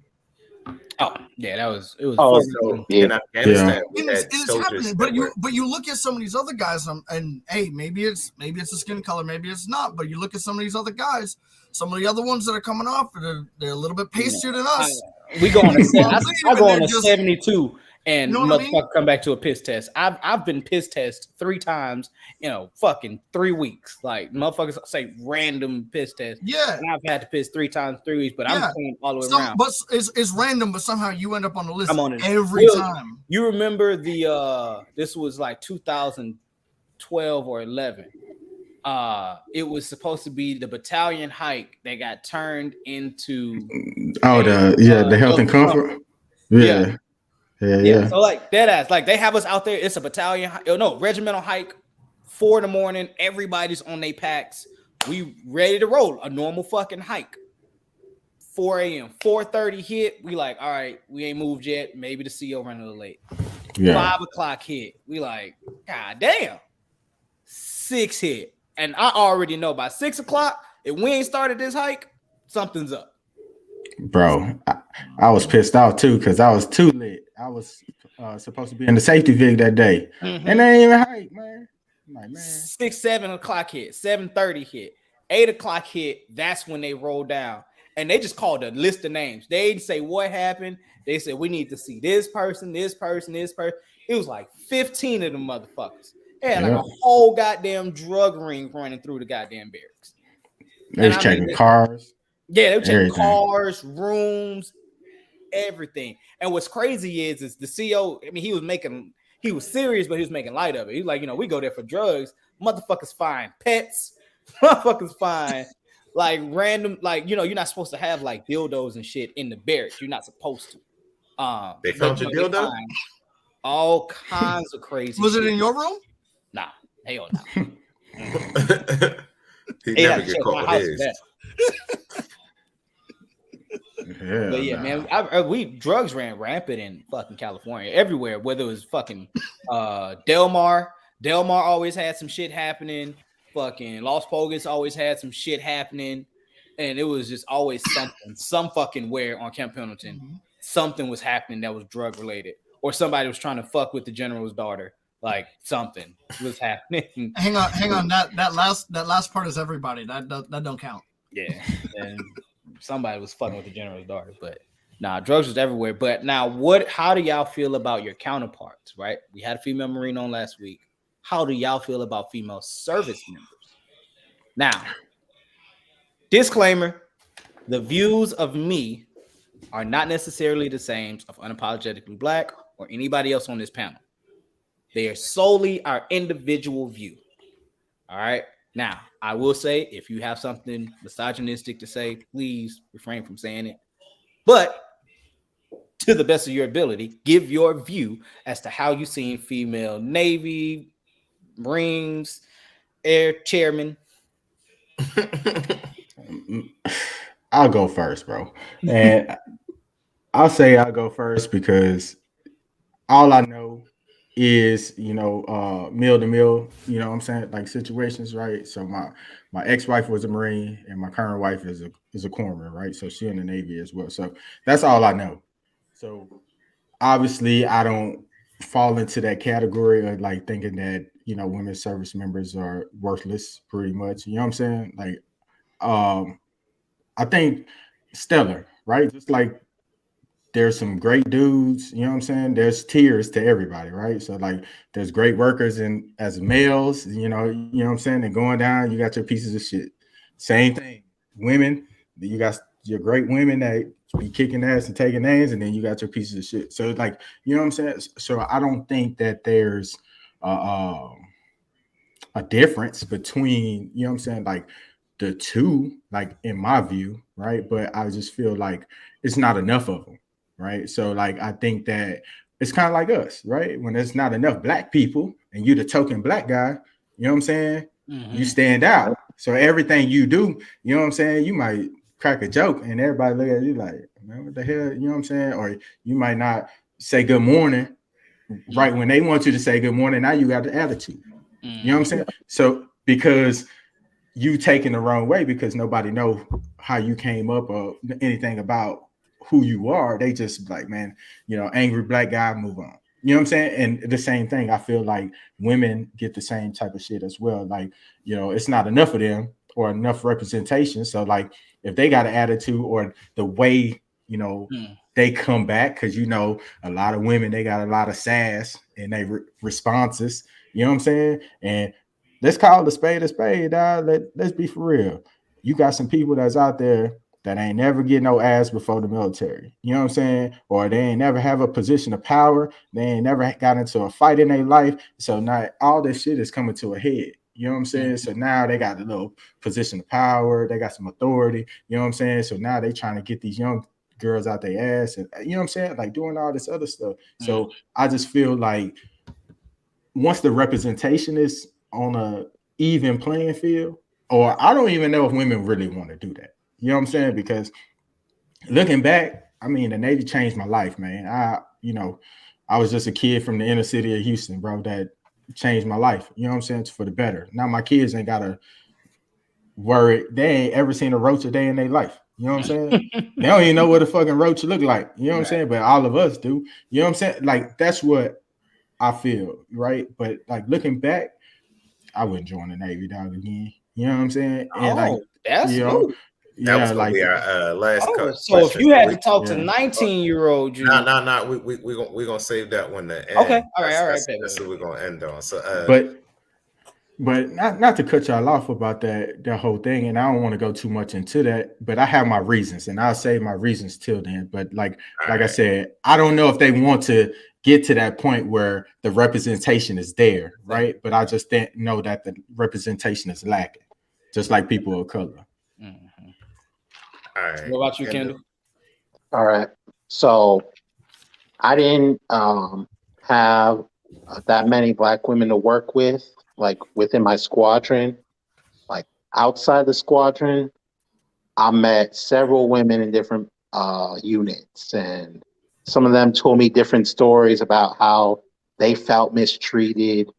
Oh yeah, it was. So in Afghanistan, it's happening. But you look at some of these other guys, and hey, maybe it's a skin color, maybe it's not. But you look at some of these other guys, some of the other ones that are coming off, they're a little bit pastier than us. We go on I go on a 72. And motherfucker, I mean? come back to a piss test. I've been piss tested 3 times, fucking 3 weeks. Like motherfuckers say random piss test. Yeah. And I've had to piss 3 times 3 weeks, but I'm clean all the way around. But it's random, but somehow you end up on the list I'm on it every time. You remember this was like 2012 or 11. It was supposed to be the battalion hike that got turned into the health and comfort. Yeah. So like dead ass, like they have us out there. It's a battalion, regimental hike, 4 a.m. Everybody's on their packs. We ready to roll. A normal fucking hike. 4 a.m. 4:30 hit. We like, all right, we ain't moved yet. Maybe the CO running a little late. 5 o'clock hit. We like, god damn. 6 hit, and I already know by 6 o'clock if we ain't started this hike, something's up. Bro, I was pissed off too because I was too lit. I was supposed to be in the safety vig that day, and they ain't even hike, man. I'm like, man. 7 o'clock hit, 7:30 hit, 8 o'clock hit. That's when they rolled down, and they just called a list of names. They didn't say what happened. They said we need to see this person, this person, this person. It was like 15 of them motherfuckers. Yeah, like a whole goddamn drug ring running through the goddamn barracks. They was checking cars. Yeah, they were checking cars, rooms, everything. And what's crazy is the CO, I mean, he was serious, but he was making light of it. He's like, we go there for drugs. Motherfuckers find pets. Motherfuckers find like random, like, you're not supposed to have like dildos and shit in the barracks. You're not supposed to. They found your dildo? All kinds of crazy Was shit. it in your room? Nah, hell no. He never get caught with his. But yeah, man, drugs ran rampant in fucking California, everywhere. Whether it was fucking Del Mar always had some shit happening. Fucking Los Pogas always had some shit happening, and it was just always something, some fucking where on Camp Pendleton, something was happening that was drug related, or somebody was trying to fuck with the general's daughter. Like something was happening. Hang on. That last part is everybody. That don't count. Yeah, and somebody was fucking with the general's daughter, but nah, drugs was everywhere. But now, how do y'all feel about your counterparts? Right, we had a female Marine on last week. How do y'all feel about female service members? Now, disclaimer: the views of me are not necessarily the same of Unapologetically Black or anybody else on this panel. They are solely our individual view. All right. Now, I will say, if you have something misogynistic to say, please refrain from saying it. But to the best of your ability, give your view as to how you seen female Navy, Marines, Air Chairman. I'll go first, bro. And I'll say I'll go first because all I know is, meal to meal, what I'm saying, like situations, right? So my ex-wife was a Marine and my current wife is a corpsman, right? So she in the Navy as well. So that's all I know. So obviously I don't fall into that category of like thinking that, women service members are worthless pretty much. You know what I'm saying? Like, I think stellar, right? Just like there's some great dudes, you know what I'm saying? There's tiers to everybody, right? So like there's great workers and as males, you know what I'm saying? And going down, you got your pieces of shit. Same thing. Women, you got your great women that be kicking ass and taking names, and then you got your pieces of shit. So like, you know what I'm saying? So I don't think that there's a difference between, you know what I'm saying, like the two, like in my view, right? But I just feel like it's not enough of them. Right. So like I think that it's kind of like us, right? When there's not enough black people and you the token black guy, you know what I'm saying? Mm-hmm. You stand out. So everything you do, you know what I'm saying? You might crack a joke and everybody look at you like, man, what the hell? You know what I'm saying? Or you might not say good morning right when they want you to say good morning. Now you got the attitude. Mm-hmm. You know what I'm saying? So because you taken the wrong way because nobody know how you came up or anything about who you are, they just like, man, angry black guy, move on. You know what I'm saying? And the same thing, I feel like women get the same type of shit as well. Like, it's not enough of them or enough representation. So like if they got an attitude or the way, they come back, because a lot of women, they got a lot of sass in their responses. You know what I'm saying? And let's call a spade, dog. Let's be for real. You got some people that's out there that ain't never get no ass before the military. You know what I'm saying? Or they ain't never have a position of power. They ain't never got into a fight in their life. So now all this shit is coming to a head. You know what I'm saying? Mm-hmm. So now they got a little position of power. They got some authority. You know what I'm saying? So now they trying to get these young girls out their ass and, you know what I'm saying? Like doing all this other stuff. Mm-hmm. So I just feel like once the representation is on a even playing field, or I don't even know if women really want to do that. You know what I'm saying? Because looking back, I mean, the Navy changed my life, man. I was just a kid from the inner city of Houston, bro, that changed my life. You know what I'm saying? It's for the better. Now my kids ain't got to worry. They ain't ever seen a roach a day in their life. You know what I'm saying? They don't even know what a fucking roach look like. You know what I'm saying? But all of us do. You know what I'm saying? Like, that's what I feel, right? But like looking back, I wouldn't join the Navy, dog, again. You know what I'm saying? And that's cool. That was gonna be our last question. So if you had to talk to 19-year-old you, we're gonna save that one to end. Okay, all right. That's what we're gonna end on. So but But not to cut y'all off about that whole thing, and I don't want to go too much into that, but I have my reasons, and I'll save my reasons till then. But like I said, I don't know if they want to get to that point where the representation is there, right? But I just know that the representation is lacking, just like people of color. Mm-hmm. All right. What about you, Kendall? All right. So I didn't have that many Black women to work with, like within my squadron. Like outside the squadron, I met several women in different units, and some of them told me different stories about how they felt mistreated,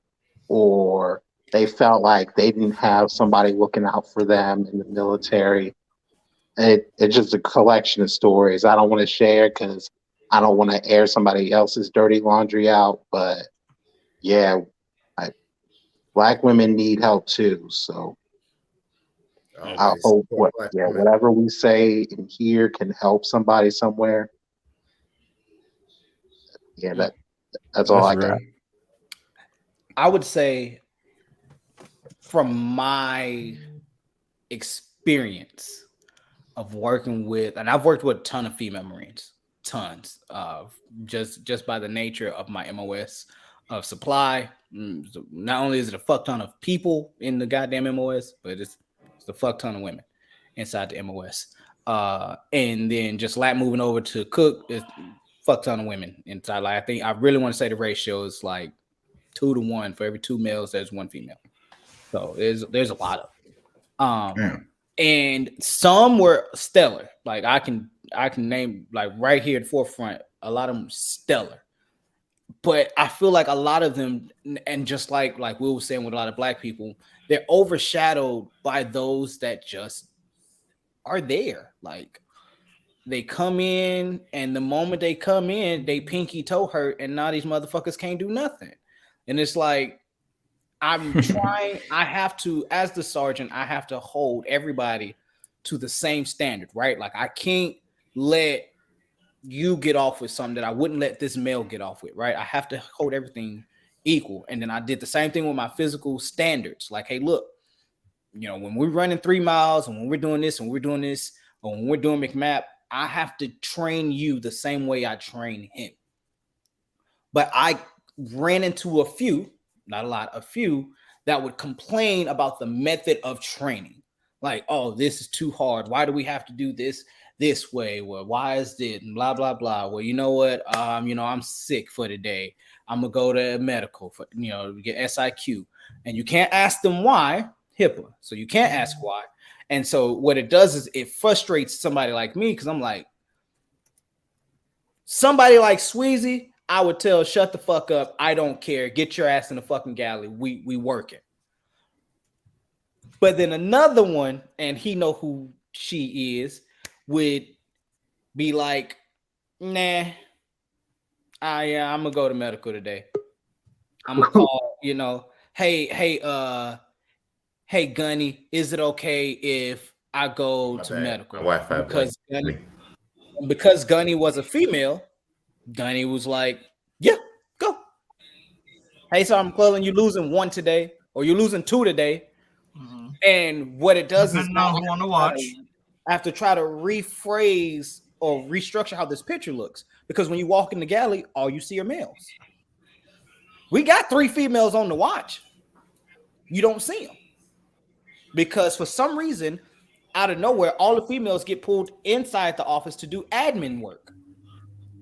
or they felt like they didn't have somebody looking out for them in the military. It's just a collection of stories I don't want to share because I don't want to air somebody else's dirty laundry out. But yeah, Black women need help too. So I Always hope support Black women. whatever we say in here can help somebody somewhere. Yeah, that's all I got. I would say, from my experience of working with, and I've worked with a ton of female Marines, tons of just by the nature of my MOS of supply. Not only is it a fuck ton of people in the goddamn MOS, but it's a fuck ton of women inside the MOS. And then just moving over to cook, it's fuck ton of women inside. Like, I think I really want to say the ratio is like 2 to 1. For every 2 males, there's 1 female. So there's a lot of and some were stellar. Like I can name, like, right here at the forefront, a lot of them stellar. But I feel like a lot of them, and just like we were saying with a lot of Black people, they're overshadowed by those that just are there. Like, they come in, and the moment they come in, they pinky toe hurt, and now these motherfuckers can't do nothing. And it's like, I'm trying, I have to, as the sergeant, I have to hold everybody to the same standard, right? Like, I can't let you get off with something that I wouldn't let this male get off with, right? I have to hold everything equal. And then I did the same thing with my physical standards. Like, hey, look, when we're running 3 miles, and when we're doing this, and we're doing this, or when we're doing McMap, I have to train you the same way I train him. But I ran into a few, not a lot, a few that would complain about the method of training. Like, oh, this is too hard. Why do we have to do this way? Well, why is this? And blah, blah, blah. Well, you know what? I'm sick for the day. I'm going to go to medical for, get SIQ. And you can't ask them why, HIPAA. So you can't ask why. And so what it does is it frustrates somebody like me, because I'm like, somebody like Sweezy, I would tell, shut the fuck up. I don't care. Get your ass in the fucking galley. We working. But then another one, and he know who she is, would be like, nah, I'm gonna go to medical today. I'm gonna call, hey, Gunny, is it okay if I go to medical? Because Gunny was a female, Gunny was like, yeah, go. Hey, Sergeant McClellan, you're losing 1 today, or you're losing 2 today. Mm-hmm. And what it does is now who on the watch. I have to try to rephrase or restructure how this picture looks. Because when you walk in the galley, all you see are males. We got 3 females on the watch. You don't see them. Because for some reason, out of nowhere, all the females get pulled inside the office to do admin work.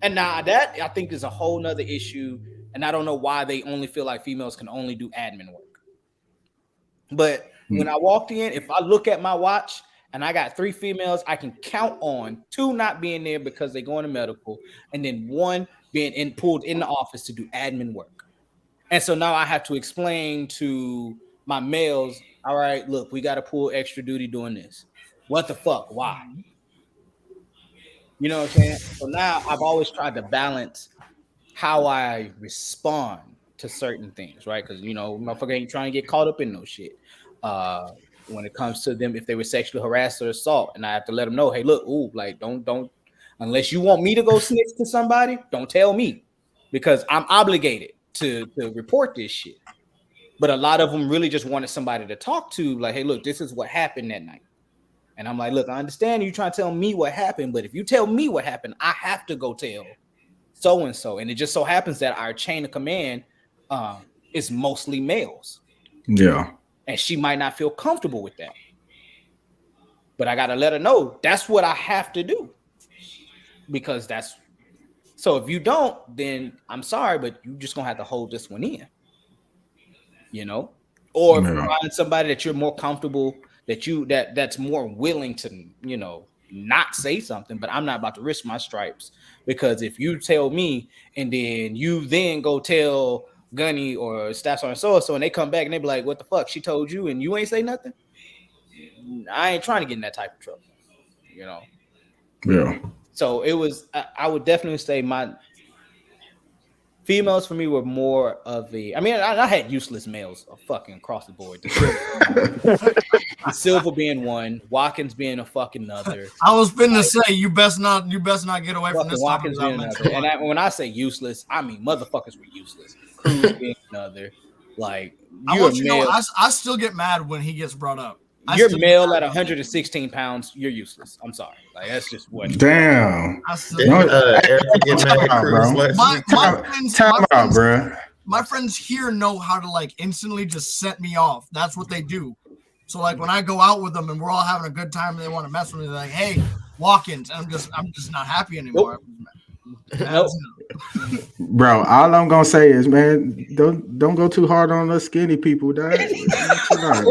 And now that, I think, is a whole nother issue. And I don't know why they only feel like females can only do admin work. But when I walked in, if I look at my watch and I got 3 females, I can count on 2 not being there because they're going to medical, and then 1 being pulled in the office to do admin work. And so now I have to explain to my males, all right, look, we got to pull extra duty doing this. What the fuck? Why? You know what I'm saying? So now I've always tried to balance how I respond to certain things, right? Because, motherfucker ain't trying to get caught up in no shit. When it comes to them, if they were sexually harassed or assault, and I have to let them know, hey, look, don't, unless you want me to go snitch to somebody, don't tell me, because I'm obligated to report this shit. But a lot of them really just wanted somebody to talk to, like, hey, look, this is what happened that night. And I'm like, look, I understand you trying to tell me what happened, but if you tell me what happened, I have to go tell so-and-so. And it just so happens that our chain of command is mostly males. Yeah. And she might not feel comfortable with that. But I got to let her know that's what I have to do. Because that's, so if you don't, then I'm sorry, but you just going to have to hold this one in. You know? Or find somebody that you're more comfortable, that's more willing to, you know, not say something, but I'm not about to risk my stripes, because if you tell me and then you then go tell Gunny or Staff Sergeant so and they come back and they be like, what the fuck, she told you and you ain't say nothing, I ain't trying to get in that type of trouble, you know. Yeah. So it was, I would definitely say my females for me were more of the, I mean, I had useless males fucking across the board. The Silver being one, Watkins being a fucking another. I was finna say you best not get away from this topic Watkins being another. And when I say useless, I mean motherfuckers were useless. Cruz being another. Like, you're male. I still get mad when he gets brought up. You're male at 116 pounds. You're useless. I'm sorry. Like, that's just what. Damn. My friends here know how to like instantly just set me off. That's what they do. So like when I go out with them and we're all having a good time and they want to mess with me, they're like, "Hey, walk-ins." I'm just not happy anymore. Nope. Bro, all I'm gonna say is, man, don't go too hard on us skinny people, dog. Chill out,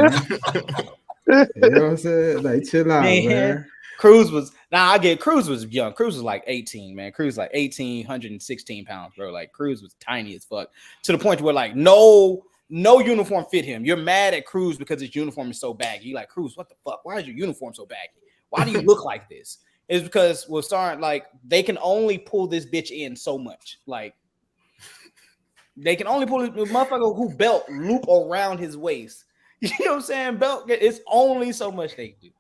man. You know what I'm saying? Like, chill out, man. Cruz was Cruz was young. Cruz was like 18, man. Cruz was like 116 pounds, bro. Like, Cruz was tiny as fuck, to the point where like no uniform fit him. You're mad at Cruz because his uniform is so baggy. You're like, Cruz, what the fuck? Why is your uniform so baggy? Why do you look like this? It's because we're starting, like, they can only pull this bitch in so much. Like, they can only pull this motherfucker who belt loop around his waist. You know what I'm saying? Belt, it's only so much they do.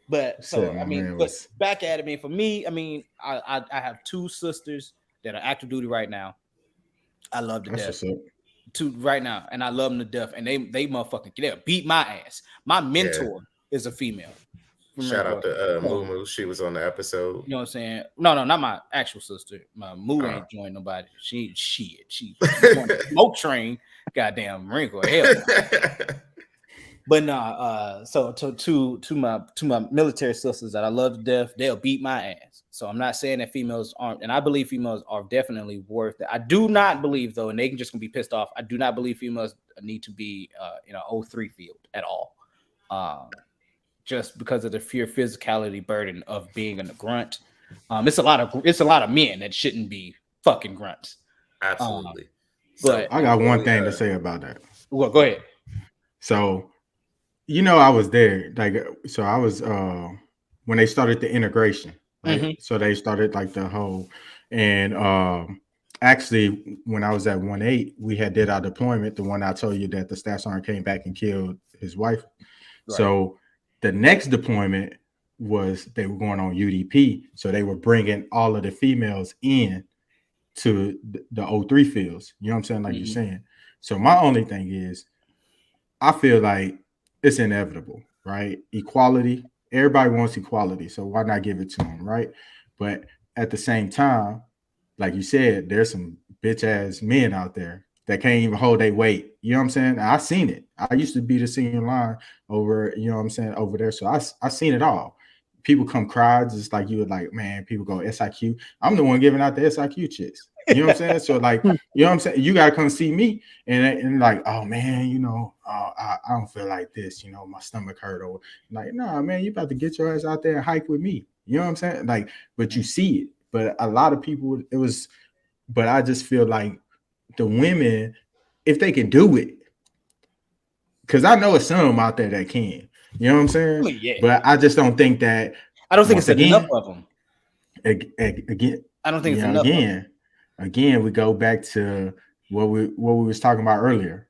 But so I mean, but back at it, I mean, for me, I mean, I have two sisters that are active duty right now. I love to death. Two right now, and I love them to death. And they motherfucking they'll beat my ass. My mentor is a female. Shout out to Moo. She was on the episode. You know what I'm saying? No, not my actual sister. My Moo ain't joined nobody. She smoke train. Goddamn Marine Corps. Hell. But nah, so to my military sisters that I love to death, they'll beat my ass. So I'm not saying that females aren't, and I believe females are definitely worth it. I do not believe, though, and they can just gonna be pissed off, I do not believe females need to be in an 03 field at all. Just because of the sheer physicality burden of being a grunt. It's a lot of men that shouldn't be fucking grunts. Absolutely. But I got one thing to say about that. Well, go ahead. So, you know, I was there. Like, so I was when they started the integration. Right? Mm-hmm. So they started like the whole, and actually when I was at 1-8, we had did our deployment. The one I told you that the staff sergeant came back and killed his wife. Right. So the next deployment was they were going on UDP. So they were bringing all of the females in to the 03 fields. You know what I'm saying? Like you're saying. So my only thing is, I feel like it's inevitable, right? Equality. Everybody wants equality. So why not give it to them, right? But at the same time, like you said, there's some bitch ass men out there that can't even hold their weight. You know what I'm saying? I seen it. I used to be the senior line over, you know what I'm saying, over there. So I seen it all. People come cry just like you would, like, man, people go SIQ. I'm the one giving out the SIQ chicks. You know what I'm saying? So like, you know what I'm saying? You gotta come see me and like, oh man, you know, I don't feel like this, you know, my stomach hurt, or like, nah, man, you about to get your ass out there and hike with me. You know what I'm saying? Like, but you see it. But a lot of people, but I just feel like the women, if they can do it, because I know it's some out there that can. You know what I'm saying? Yeah. But I just don't think that. I don't think it's enough of them. Again, I don't think it's enough. Again, we go back to what we was talking about earlier.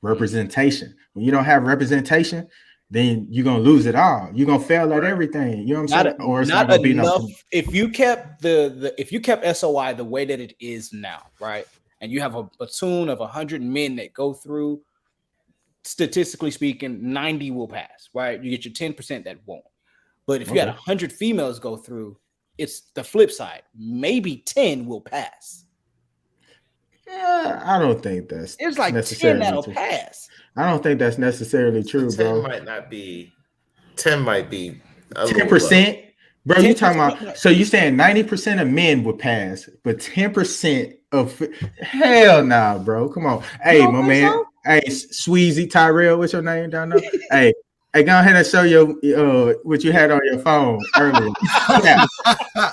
Representation. When you don't have representation, then you're gonna lose it all. You're gonna fail at everything. You know what I'm saying? Or it's not gonna be enough. If you kept if you kept SOI the way that it is now, right? And you have a platoon of 100 men that go through, statistically speaking, 90 will pass, right? You get your 10% that won't. But if you got 100 females go through, it's the flip side. Maybe 10 will pass. Yeah, I don't think that's It's like 10 necessarily that'll true. pass. I don't think that's necessarily true, 10 bro. might not be. 10 might be a 10%, bro. You talking 10%, about? So you saying 90% of men would pass, but 10% of hell nah, bro. Come on, hey, my man. So? Hey, Sweezy Tyrell, what's your name down there? Hey, go ahead and show your what you had on your phone earlier.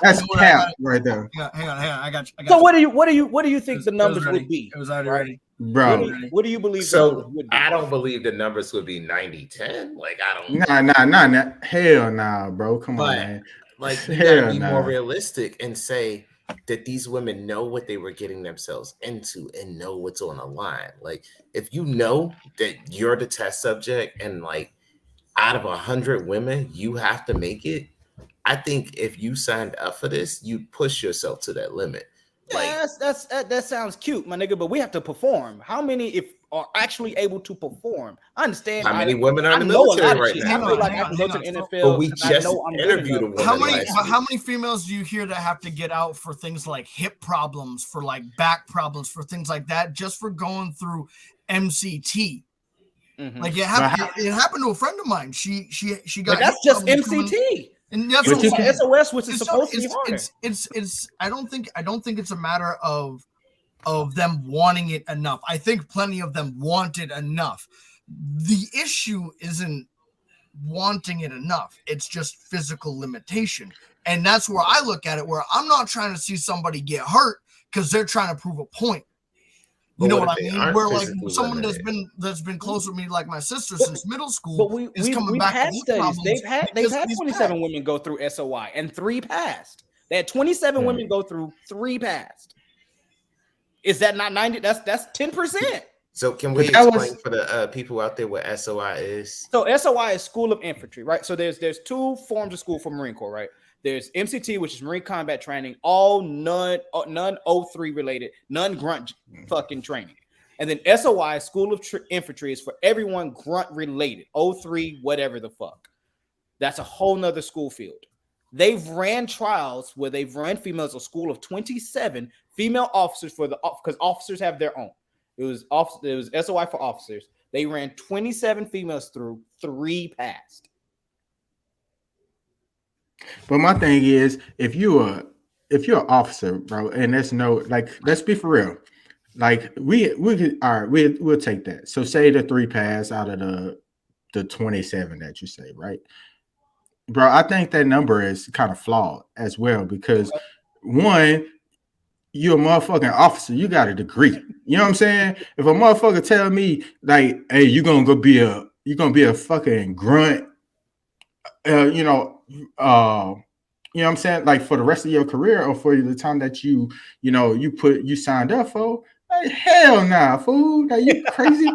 That's cap right there. Yeah, hang on. I got you. So what do you think the numbers would be? It was already ready. Bro. What do you believe? So would be? I don't believe the numbers would be 90-10. Like I don't. Nah. Hell nah, bro. Come on, man. Like you Hell gotta be more nah. realistic and say that these women know what they were getting themselves into and know what's on the line. Like if you know that you're the test subject and like out of 100 women you have to make it, I think if you signed up for this, you push yourself to that limit. Like that sounds cute, my nigga, but we have to perform. How many are actually able to perform? I understand. How many women are in the know a lot military of right shit. now? I feel like I can go to the NFL. But we and I just know I'm good interviewed a enough. woman. How many females do you hear that have to get out for things like hip problems, for like back problems, for things like that, just for going through MCT? Mhm. Like it happened to a friend of mine. She got. But that's just MCT. And that's But what you I'm can- saying. SOS, which is supposed to be harder. It's I don't think it's a matter of them wanting it enough. I think plenty of them want it enough. The issue isn't wanting it enough. It's just physical limitation. And that's where I look at it, where I'm not trying to see somebody get hurt because they're trying to prove a point. You know what I mean? Where like someone that's been close with me, like my sister since middle school, But we've had studies. They've had 27 women go through SOI and 3 passed. They had 27 women go through, 3 passed. Is that not 90? That's 10%. So can we explain for the people out there what SOI is? So SOI is School of Infantry, right? So there's 2 forms of school for Marine Corps, right? There's MCT, which is Marine Combat Training, all none O3 related, none grunt fucking training. And then SOI, School of Infantry, is for everyone grunt related, O3, whatever the fuck. That's a whole nother school field. They've ran trials where they've run females, a school of 27 female officers because officers have their own. It was SOI for officers. They ran 27 females through, 3 passed. But my thing is, if you're an officer, bro, and there's no like, let's be for real. Like we could, all right, we'll take that. So say the 3 pass out of the 27 that you say, right? Bro, I think that number is kind of flawed as well because one, you're a motherfucking officer, you got a degree. You know what I'm saying? If a motherfucker tell me like, hey, you're gonna be a fucking grunt, you know what I'm saying? Like for the rest of your career or for the time that you signed up for, like, hell nah, fool. Like you crazy.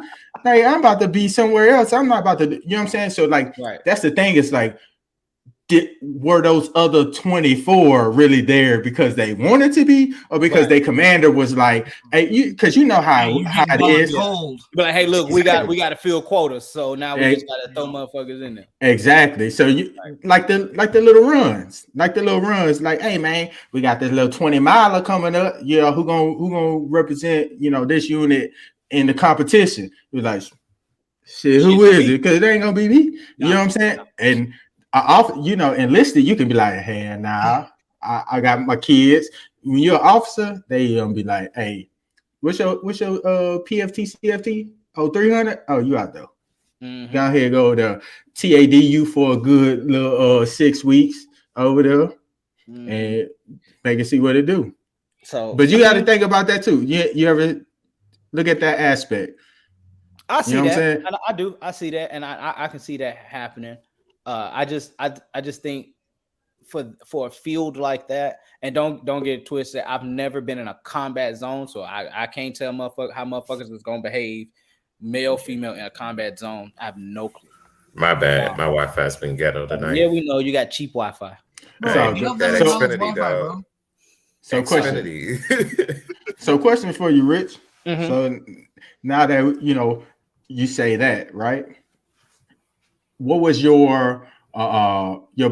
Like I'm about to be somewhere else. I'm not about to, you know what I'm saying? So like that's the thing, is like, were those other 24 really there because they wanted to be, or because their commander was like, hey, because you know how it is. But like, hey, look, we got to fill quotas, so now we just got to throw motherfuckers in there. Exactly. So you like the little runs, like, hey man, we got this little 20 miler coming up. You know who gonna represent this unit in the competition? You're like, shit, who is it? Because it ain't gonna be me. You know what I'm saying? And enlisted, you can be like, hey, nah, I got my kids. When you're an officer, they be like, hey, what's your PFT, CFT? Oh, 300? Oh, you out there. Mm-hmm. Go ahead, go to TADU for a good little 6 weeks over there, and they can see what it do. So, but you got to think about that too. You ever look at that aspect? I see that. I do. I see that, and I can see that happening. I just think for a field like that, and don't get it twisted, I've never been in a combat zone, so I can't tell how motherfuckers is gonna behave, male, female, in a combat zone. I have no clue. My bad. My Wi-Fi's been ghetto tonight. Yeah, we know you got cheap Wi-Fi. Xfinity, dog. So question. So question for you, Rich. Mm-hmm. So now that you say that, right? What was your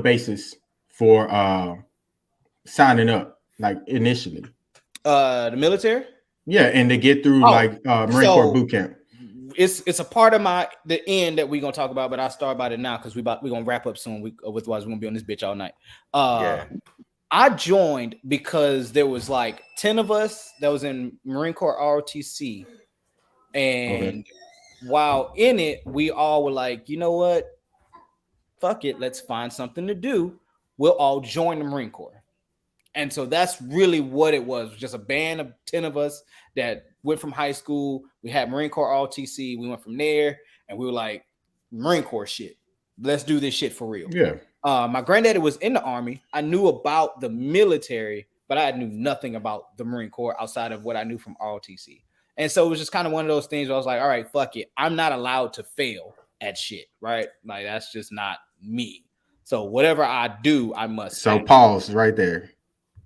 basis for signing up, like initially? The military. Yeah, and to get through Oh, Marine Corps boot camp. It's a part of the end that we're gonna talk about, but I'll start about it now because we're gonna wrap up soon. Otherwise we're gonna be on this bitch all night. I joined because there was like 10 of us that was in Marine Corps ROTC, and while in it, we all were like, you know what? Fuck it, let's find something to do. We'll all join the Marine Corps. And so that's really what it was, just a band of 10 of us that went from high school. We had Marine Corps ROTC. We went from there and we were like, Marine Corps shit. Let's do this shit for real. Yeah. My granddaddy was in the Army. I knew about the military, but I knew nothing about the Marine Corps outside of what I knew from ROTC. And so it was just kind of one of those things where I was like, all right, fuck it. I'm not allowed to fail at shit, right? Like, that's just not me. So whatever I do, I must. So pause right there.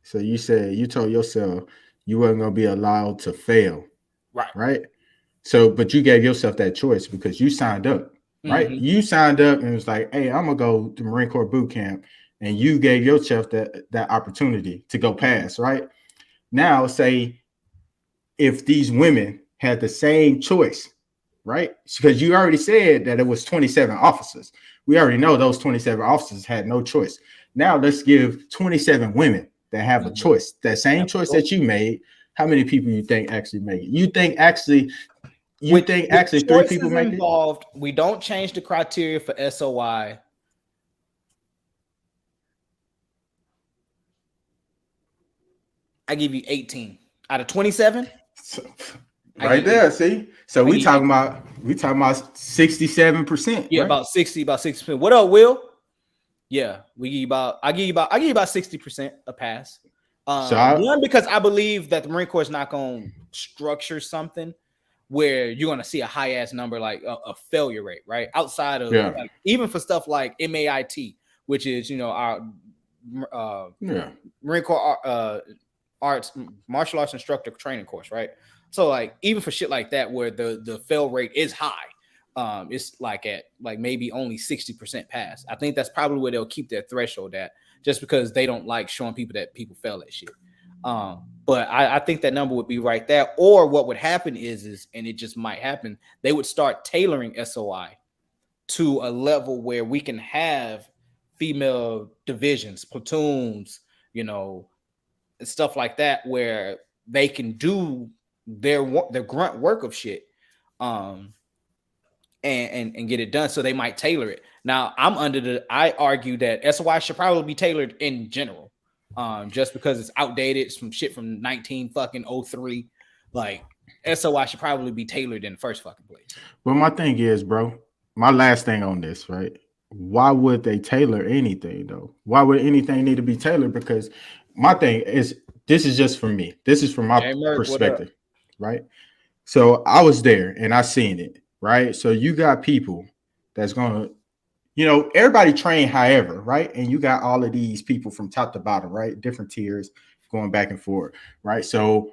So you said you told yourself you wasn't going to be allowed to fail. Right. So, but you gave yourself that choice because you signed up, right? Mm-hmm. You signed up and it was like, hey, I'm going to go to Marine Corps boot camp. And you gave yourself that opportunity to go past, right? Now, say if these women had the same choice, right? Because you already said that it was 27 officers. We already know those 27 officers had no choice. Now let's give 27 women that have a choice, that same choice that you made. How many people you think actually make it? You think actually 3 people make involved, it? We don't change the criteria for SOI. I give you 18 out of 27. Right there, see. So we talking about 67%. Yeah, right? about 60%. What up, Will? Yeah, I give you about 60% a pass. One, because I believe that the Marine Corps is not going to structure something where you're going to see a high ass number like a failure rate, right? Outside of like, even for stuff like MAIT, which is our Marine Corps martial arts instructor training course, right? So like even for shit like that where the fail rate is high, it's like at like maybe only 60% pass. I think that's probably where they'll keep their threshold at, just because they don't like showing people that people fail at shit. But I think that number would be right there. Or what would happen is, and it just might happen, they would start tailoring SOI to a level where we can have female divisions, platoons, stuff like that, where they can do their grunt work of shit, and get it done. So they might tailor it. Now I argue that SOI should probably be tailored in general, just because it's outdated. It's some shit from 1903. Like SOI should probably be tailored in the first fucking place. Well, my thing is, bro, my last thing on this, right? Why would they tailor anything though? Why would anything need to be tailored? Because my thing is, this is just for me. This is from my perspective, right? So I was there and I seen it, right? So you got people that's gonna, everybody train however, right? And you got all of these people from top to bottom, right? Different tiers going back and forth, right? So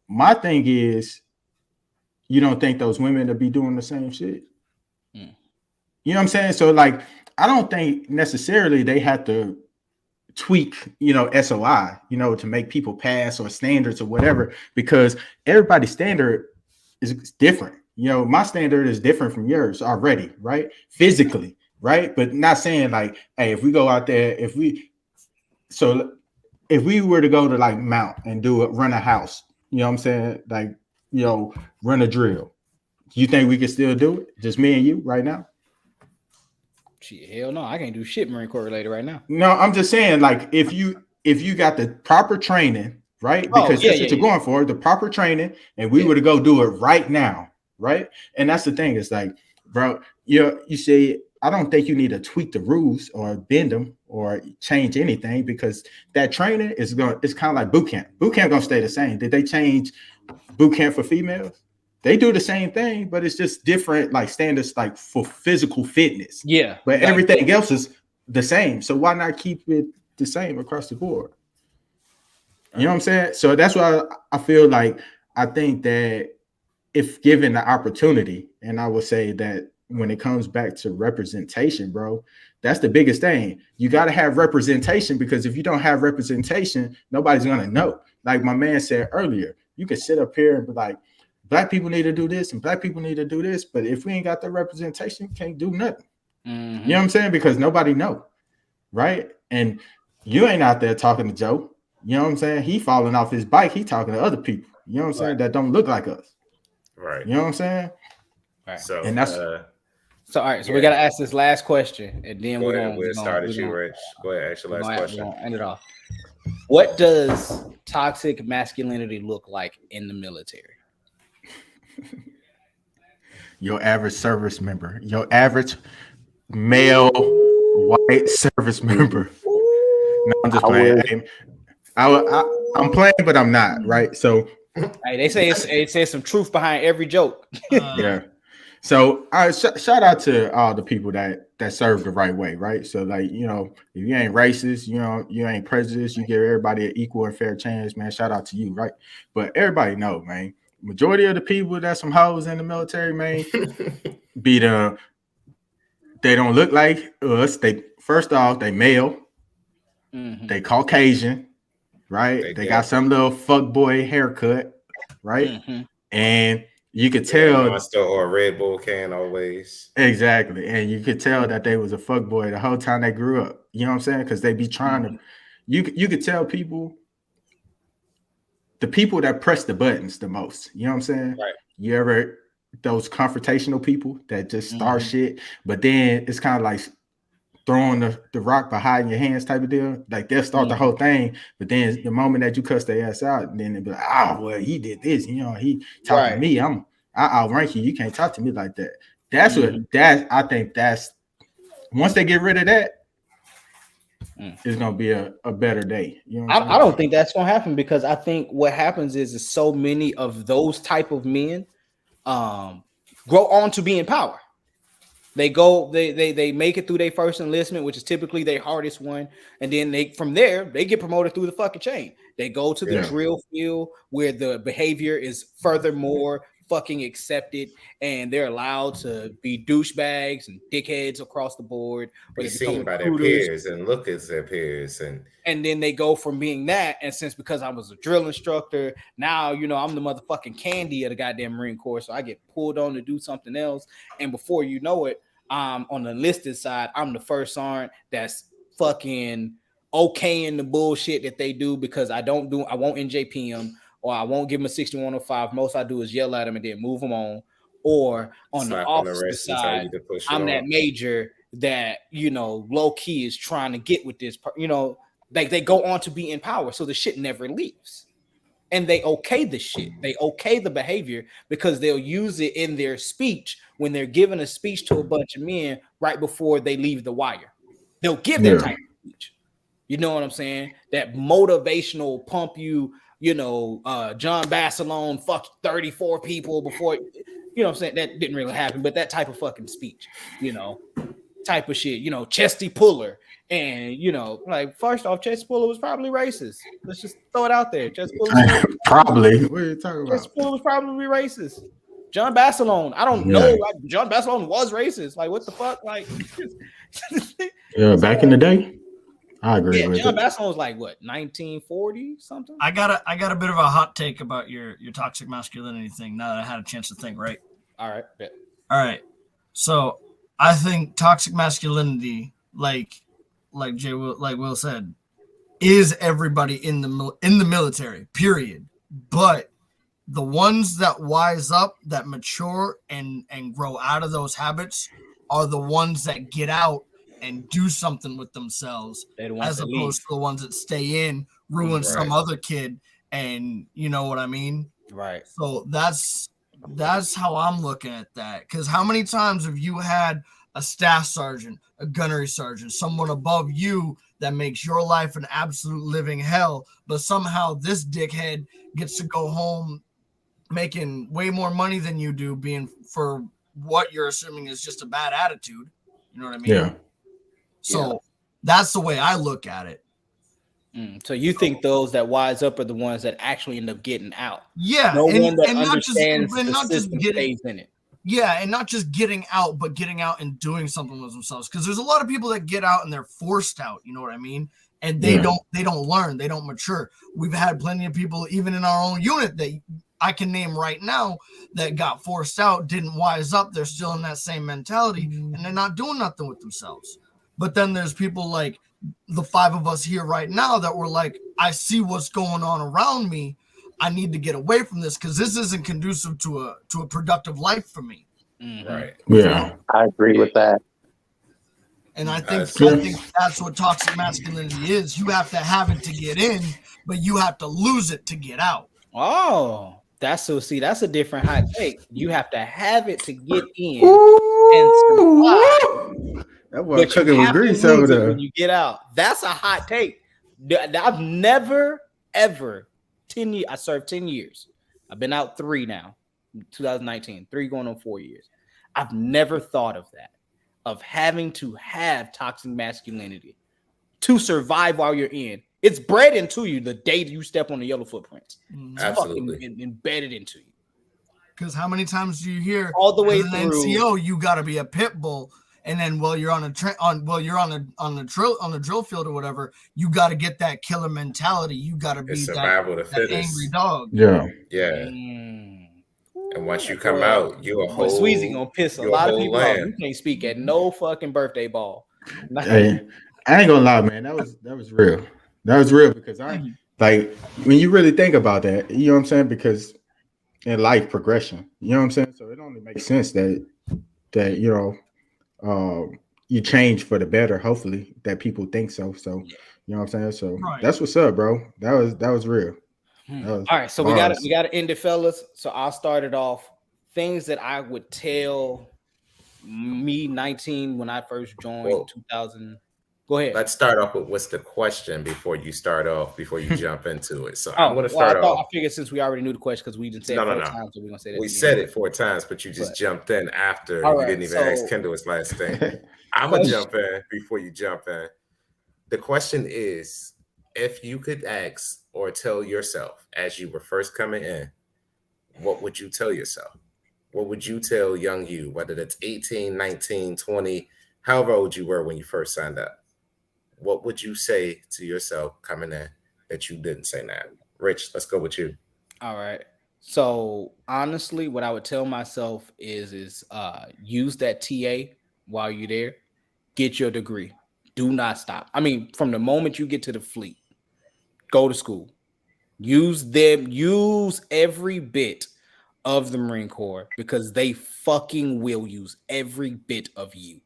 my thing is, you don't think those women will be doing the same shit? You know what I'm saying? So like, I don't think necessarily they have to tweak, SOI, to make people pass or standards or whatever, because everybody's standard is different. My standard is different from yours already, right? Physically, right? But not saying like, hey, if we go out there, if we were to go to like Mount and run a house, you know what I'm saying? Like, run a drill. You think we can still do it? Just me and you right now? Shit, hell no, I can't do shit Marine Corps related right now. No, I'm just saying, like, if you got the proper training, right? Because that's what you're going for, the proper training, and we were to go do it right now, right? And that's the thing, it's like, bro, you say, I don't think you need to tweak the rules or bend them or change anything, because that training it's kind of like boot camp. Boot camp gonna stay the same. Did they change boot camp for females? They do the same thing, but it's just different, like standards, like for physical fitness. Yeah. But everything else is the same. So why not keep it the same across the board? You know what I'm saying? So that's why I feel like, I think that if given the opportunity, and I would say that when it comes back to representation, bro, that's the biggest thing. You got to have representation, because if you don't have representation, nobody's going to know. Like my man said earlier, you can sit up here and be like, black people need to do this and black people need to do this. But if we ain't got the representation, we can't do nothing. You know what I'm saying? Because nobody know, right? And you ain't out there talking to Joe. You know what I'm saying? He falling off his bike. He talking to other people. You know what I'm saying? That don't look like us. Right. You know what I'm saying? Right. So, and that's so all right. So we got to ask this last question, and then we'll start at you, Rich. Go ahead, ask your last question. End it off. What does toxic masculinity look like in the military? Your average service member, your average male white service member. No, I'm just playing. I'm playing, but I'm not, right? So hey, they say it says some truth behind every joke. Yeah. So shout out to all the people that serve the right way, right? So like, you know, if you ain't racist, you know, you ain't prejudiced, you give everybody an equal and fair chance, man. Shout out to you, right? But everybody know, man, majority of the people that's some hoes in the military, man, they don't look like us. They first off, they male, they Caucasian, right? They got some little fuckboy haircut, right? And you could tell Monster or a Red Bull can always. Exactly. And you could tell that they was a fuckboy the whole time they grew up. You know what I'm saying? Because they be trying to you could tell people, the people that press the buttons the most. You know what I'm saying? Right. You ever those confrontational people that just start shit, but then it's kind of like throwing the rock behind your hands type of deal. Like they'll start the whole thing, but then the moment that you cuss their ass out, then they'll be like, oh well, he did this, you know, he talked to me. I outrank you. You can't talk to me like that. That's I think that's once they get rid of that, it's gonna be a better day. You know I don't think that's gonna happen, because I think what happens is so many of those type of men grow on to be in power. They make it through their first enlistment, which is typically their hardest one, and then from there they get promoted through the fucking chain. They go to the drill field where the behavior is furthermore fucking accepted, and they're allowed to be douchebags and dickheads across the board. Be seen by their peers and look at their peers, and then they go from being that, and because I was a drill instructor, now you know I'm the motherfucking candy of the goddamn Marine Corps, so I get pulled on to do something else, and before you know it, on the enlisted side, I'm the first sergeant that's fucking okaying the bullshit that they do, because I won't NJP them, or I won't give them a 6105. Most I do is yell at them and then move them on. Or on the officer side, I'm that major that, you know, low key is trying to get with this, you know, like they go on to be in power. So the shit never leaves. And they okay the shit. They okay the behavior, because they'll use it in their speech when they're giving a speech to a bunch of men right before they leave the wire. They'll give that type of speech. You know what I'm saying? That motivational pump you, you know, John Bassalone fuck 34 people before, you know what I'm saying? That didn't really happen, but that type of fucking speech, you know, type of shit, you know, Chesty Puller. And, you know, like, first off, Chesty Puller was probably racist. Let's just throw it out there. Chesty Puller probably. What are you talking about? Chesty Puller was probably racist. John Bassalone, I don't know. Like, John Bassalone was racist. Like, what the fuck? Like, back in the day. I agree with John Bassalone was like what, 1940 something? I got a bit of a hot take about your toxic masculinity thing now that I had a chance to think, right? All right. So I think toxic masculinity, like Will said, is everybody in the military, period. But the ones that wise up, that mature and grow out of those habits are the ones that get out and do something with themselves, as opposed to the ones that stay in, ruin some other kid, and you know what I mean? Right. So that's how I'm looking at that. Because how many times have you had a staff sergeant, a gunnery sergeant, someone above you that makes your life an absolute living hell, but somehow this dickhead gets to go home making way more money than you do, being for what you're assuming is just a bad attitude. You know what I mean? Yeah. So that's the way I look at it. So you think those that wise up are the ones that actually end up getting out? Yeah, No one that and understands not the just system stays in it. Yeah, and not just getting out, but getting out and doing something with themselves. Because there's a lot of people that get out and they're forced out. You know what I mean? And they don't learn, they don't mature. We've had plenty of people, even in our own unit, that I can name right now that got forced out, didn't wise up. They're still in that same mentality, and they're not doing nothing with themselves. But then there's people like the 5 of us here right now that were like, I see what's going on around me. I need to get away from this because this isn't conducive to a productive life for me. Right. Yeah. I agree with that. And I think that's what toxic masculinity is. You have to have it to get in, but you have to lose it to get out. Oh, that's a different hot take. You have to have it to get in and survive. That boy But you cooking with have to grease lose over it there. when you get out. That's a hot take. I've never, ever, 10 years, I served 10 years. I've been out 3 now, 2019, 3 going on 4 years. I've never thought of that, of having to have toxic masculinity to survive while you're in. It's bred into you the day you step on the yellow footprints. It's Absolutely fucking embedded into you. Because how many times do you hear all the way as an through NCO, you got to be a pit bull, and then while you're on a drill field or whatever, you got to get that killer mentality. You got to be that angry dog. Yeah. And once you come out, you're a whole. Sweezy gonna piss a lot of people off. You can't speak at no fucking birthday ball. Hey, I ain't gonna lie, man. That was real. That was real because I like when you really think about that. You know what I'm saying? Because in life progression, you know what I'm saying. So it only makes sense that you change for the better. Hopefully, that people think so. So you know what I'm saying. So that's what's up, bro. That was real. All right, so we got to end it, fellas. So I'll start it off. Things that I would tell me 19 when I first joined 2000. Go ahead. Let's start off with what's the question before you jump into it. So I'm going to start off. I figured since we already knew the question because we didn't say it 4 times, so we're going to say that. We said it 4 times, but you just jumped in after you didn't even ask Kendall his last thing. I'm going to jump in before you jump in. The question is, if you could ask or tell yourself as you were first coming in, what would you tell yourself? What would you tell young you, whether that's 18, 19, 20, however old you were when you first signed up? What would you say to yourself coming in that you didn't say now? Rich, let's go with you. All right. So honestly, what I would tell myself is use that TA while you're there. Get your degree. Do not stop. I mean, from the moment you get to the fleet, go to school. Use every bit of the Marine Corps because they fucking will use every bit of you.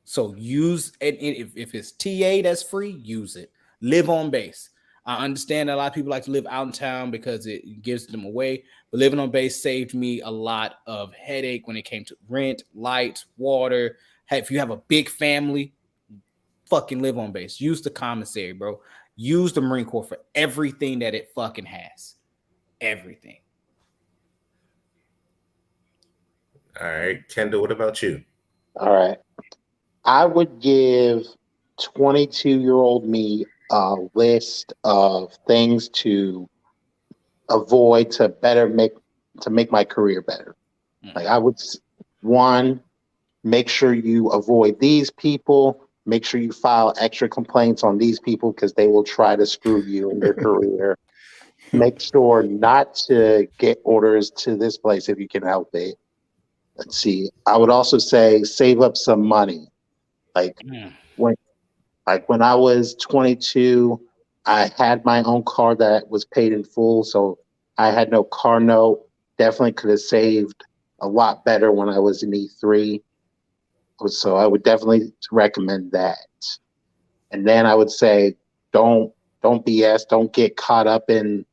So use it. If it's TA that's free, use it. Live on base. I understand that a lot of people like to live out in town because it gives them away, but living on base saved me a lot of headache when it came to rent, lights, water. Hey, if you have a big family, fucking live on base. Use the commissary, bro. Use the Marine Corps for everything that it fucking has. Everything. All right. Kendall, what about you? All right. I would give 22-year-old me a list of things to avoid to make my career better. Like I would, 1, make sure you avoid these people. Make sure you file extra complaints on these people because they will try to screw you in your career. Make sure not to get orders to this place if you can help it. Let's see. I would also say save up some money. When I was 22, I had my own car that was paid in full, so I had no car note. Definitely could have saved a lot better when I was in E3. So I would definitely recommend that. And then I would say, don't BS. Don't get caught up in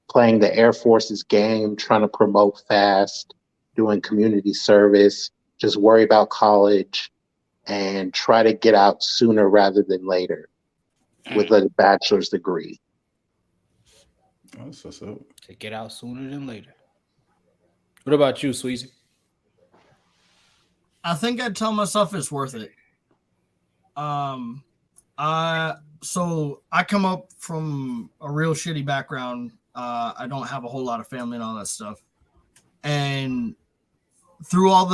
playing the Air Force's game, trying to promote fast, doing community service. Just worry about college and try to get out sooner rather than later with a bachelor's degree. That's what's up. To get out sooner than later. What about you, Sweezy? I think I'd tell myself it's worth it. So I come up from a real shitty background. I don't have a whole lot of family and all that stuff. And through all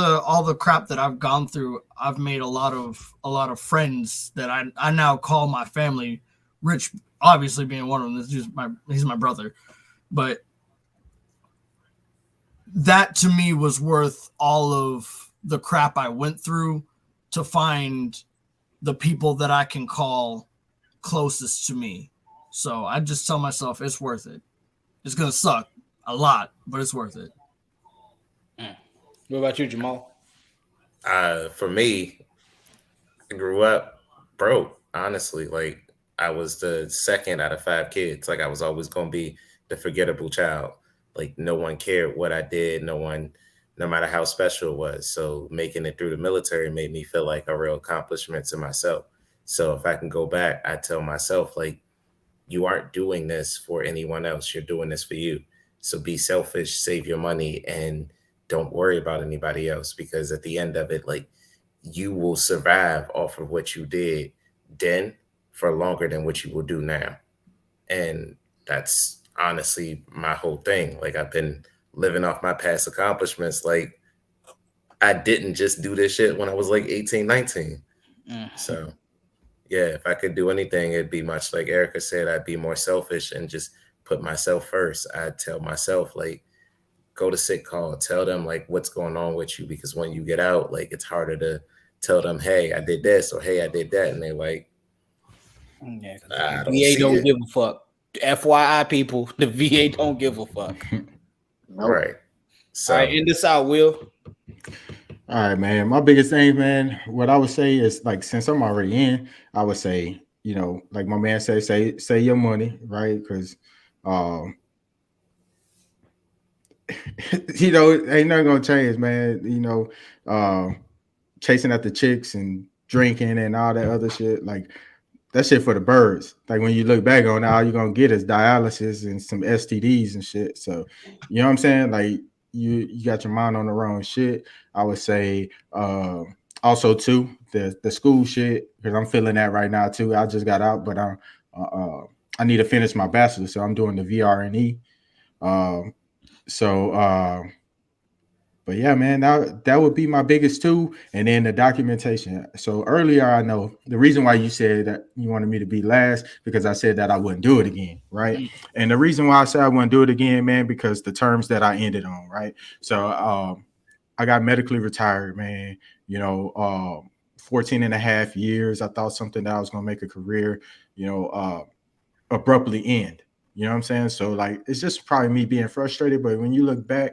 the crap that I've gone through, I've made a lot of friends that I now call my family. Rich, obviously being one of them. He's my brother, but that to me was worth all of the crap I went through to find the people that I can call closest to me. So I just tell myself it's worth it. It's gonna suck a lot, but it's worth it. What about you, Jamal? For me, I grew up broke, honestly. Like, I was the second out of 5 kids. Like, I was always going to be the forgettable child. Like, no one cared what I did. No matter how special it was. So making it through the military made me feel like a real accomplishment to myself. So if I can go back, I tell myself, like, you aren't doing this for anyone else. You're doing this for you. So be selfish, save your money, and don't worry about anybody else, because at the end of it, like, you will survive off of what you did then for longer than what you will do now. And that's honestly my whole thing. Like, I've been living off my past accomplishments. Like, I didn't just do this shit when I was like 18, 19. So yeah, if I could do anything, it'd be much like Erica said. I'd be more selfish and just put myself first. I'd tell myself, like, go to sick call, tell them like what's going on with you, because when you get out, like, it's harder to tell them, hey, I did this, or hey, I did that, and they're like, Yeah, I the don't VA see don't it. give a fuck. FYI, people, the VA don't give a fuck. Nope. Right. So All right, end this out, Will. All right, man. My biggest thing, man, what I would say is, like, since I'm already in, I would say, like my man said, say your money, right? Because ain't nothing gonna change, man. Chasing after chicks and drinking and all that other shit, like, that shit for the birds. Like, when you look back on it, all you're gonna get is dialysis and some STDs and shit. So, you know what I'm saying? Like, you got your mind on the wrong shit. I would say also too the school shit, because I'm feeling that right now too. I just got out, but I need to finish my bachelor, so I'm doing the VRNE. So but yeah, man, that would be my biggest two. And then the documentation. So earlier, I know the reason why you said that you wanted me to be last, because I said that I wouldn't do it again, right? And the reason why I said I wouldn't do it again, man, because the terms that I ended on, right? So I got medically retired, man. 14 and a half years. I thought something that I was going to make a career, abruptly end. You know what I'm saying? So, like, it's just probably me being frustrated. But when you look back,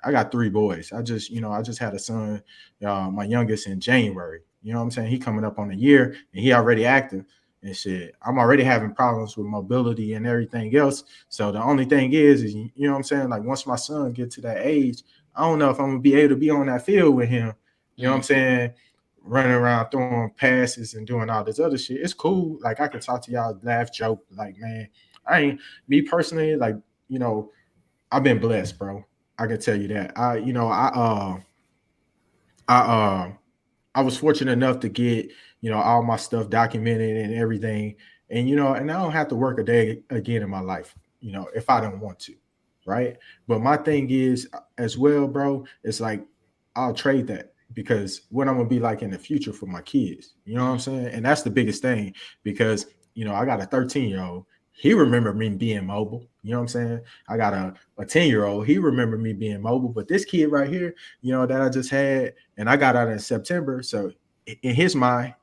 I got 3 boys. I just had a son, my youngest, in January. You know what I'm saying? He coming up on a year, and he already active and shit. I'm already having problems with mobility and everything else. So the only thing is you know what I'm saying? Like, once my son get to that age, I don't know if I'm gonna be able to be on that field with him. You know what I'm saying? Running around throwing passes and doing all this other shit. It's cool. Like, I can talk to y'all, laugh, joke. Like, man, I ain't, me personally, like, I've been blessed, bro. I can tell you that. I was fortunate enough to get, all my stuff documented and everything. And I don't have to work a day again in my life, if I don't want to. Right. But my thing is as well, bro, it's like, I'll trade that, because what I'm gonna be like in the future for my kids. You know what I'm saying? And that's the biggest thing, because I got a 13-year-old. He remembered me being mobile. You know what I'm saying? I got a 10-year-old. He remembered me being mobile. But this kid right here, that I just had, and I got out in September. So in his mind,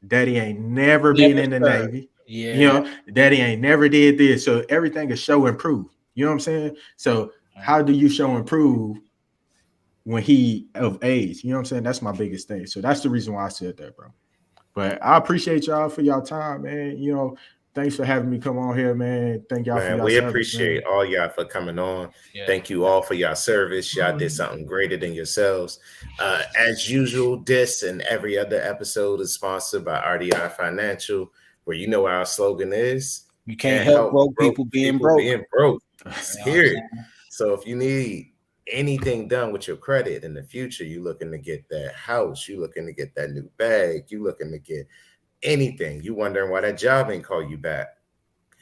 daddy ain't never been in the Navy. Yeah. Daddy ain't never did this. So everything is show and prove. You know what I'm saying? So how do you show and prove when he of age? You know what I'm saying? That's my biggest thing. So that's the reason why I said that, bro. But I appreciate y'all for y'all time, man. Thanks for having me come on here, man. Thank y'all for man, y'all we service, appreciate man. all y'all for coming on. Yeah. Thank you all for your service. Y'all did something greater than yourselves. As usual, this and every other episode is sponsored by RDI Financial, where our slogan is, You can't help broke people being broke. It's here. So if you need anything done with your credit in the future, you looking to get that house, you looking to get that new bag, you looking to get anything. You wondering why that job ain't call you back?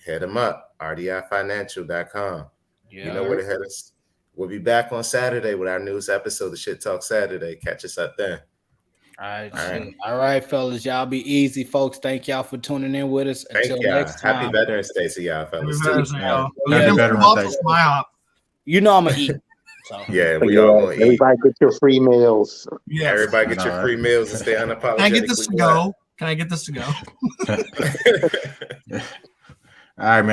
Hit them up, rdifinancial.com. Yeah. You know where to hit us. We'll be back on Saturday with our newest episode of Shit Talk Saturday. Catch us up then. All right, fellas. Y'all be easy, folks. Thank y'all for tuning in with us. Until Thank y'all. next time. Happy Veterans Day to y'all, fellas. Happy Veterans Day, y'all. Happy Get Veterans them Day. off my hop. You know I'm gonna eat. So. Yeah, we all gonna eat. Everybody get your free meals. Yes. Everybody get your free meals and stay unapologetically. Can I get this to go? Can I get this to go? All right, man.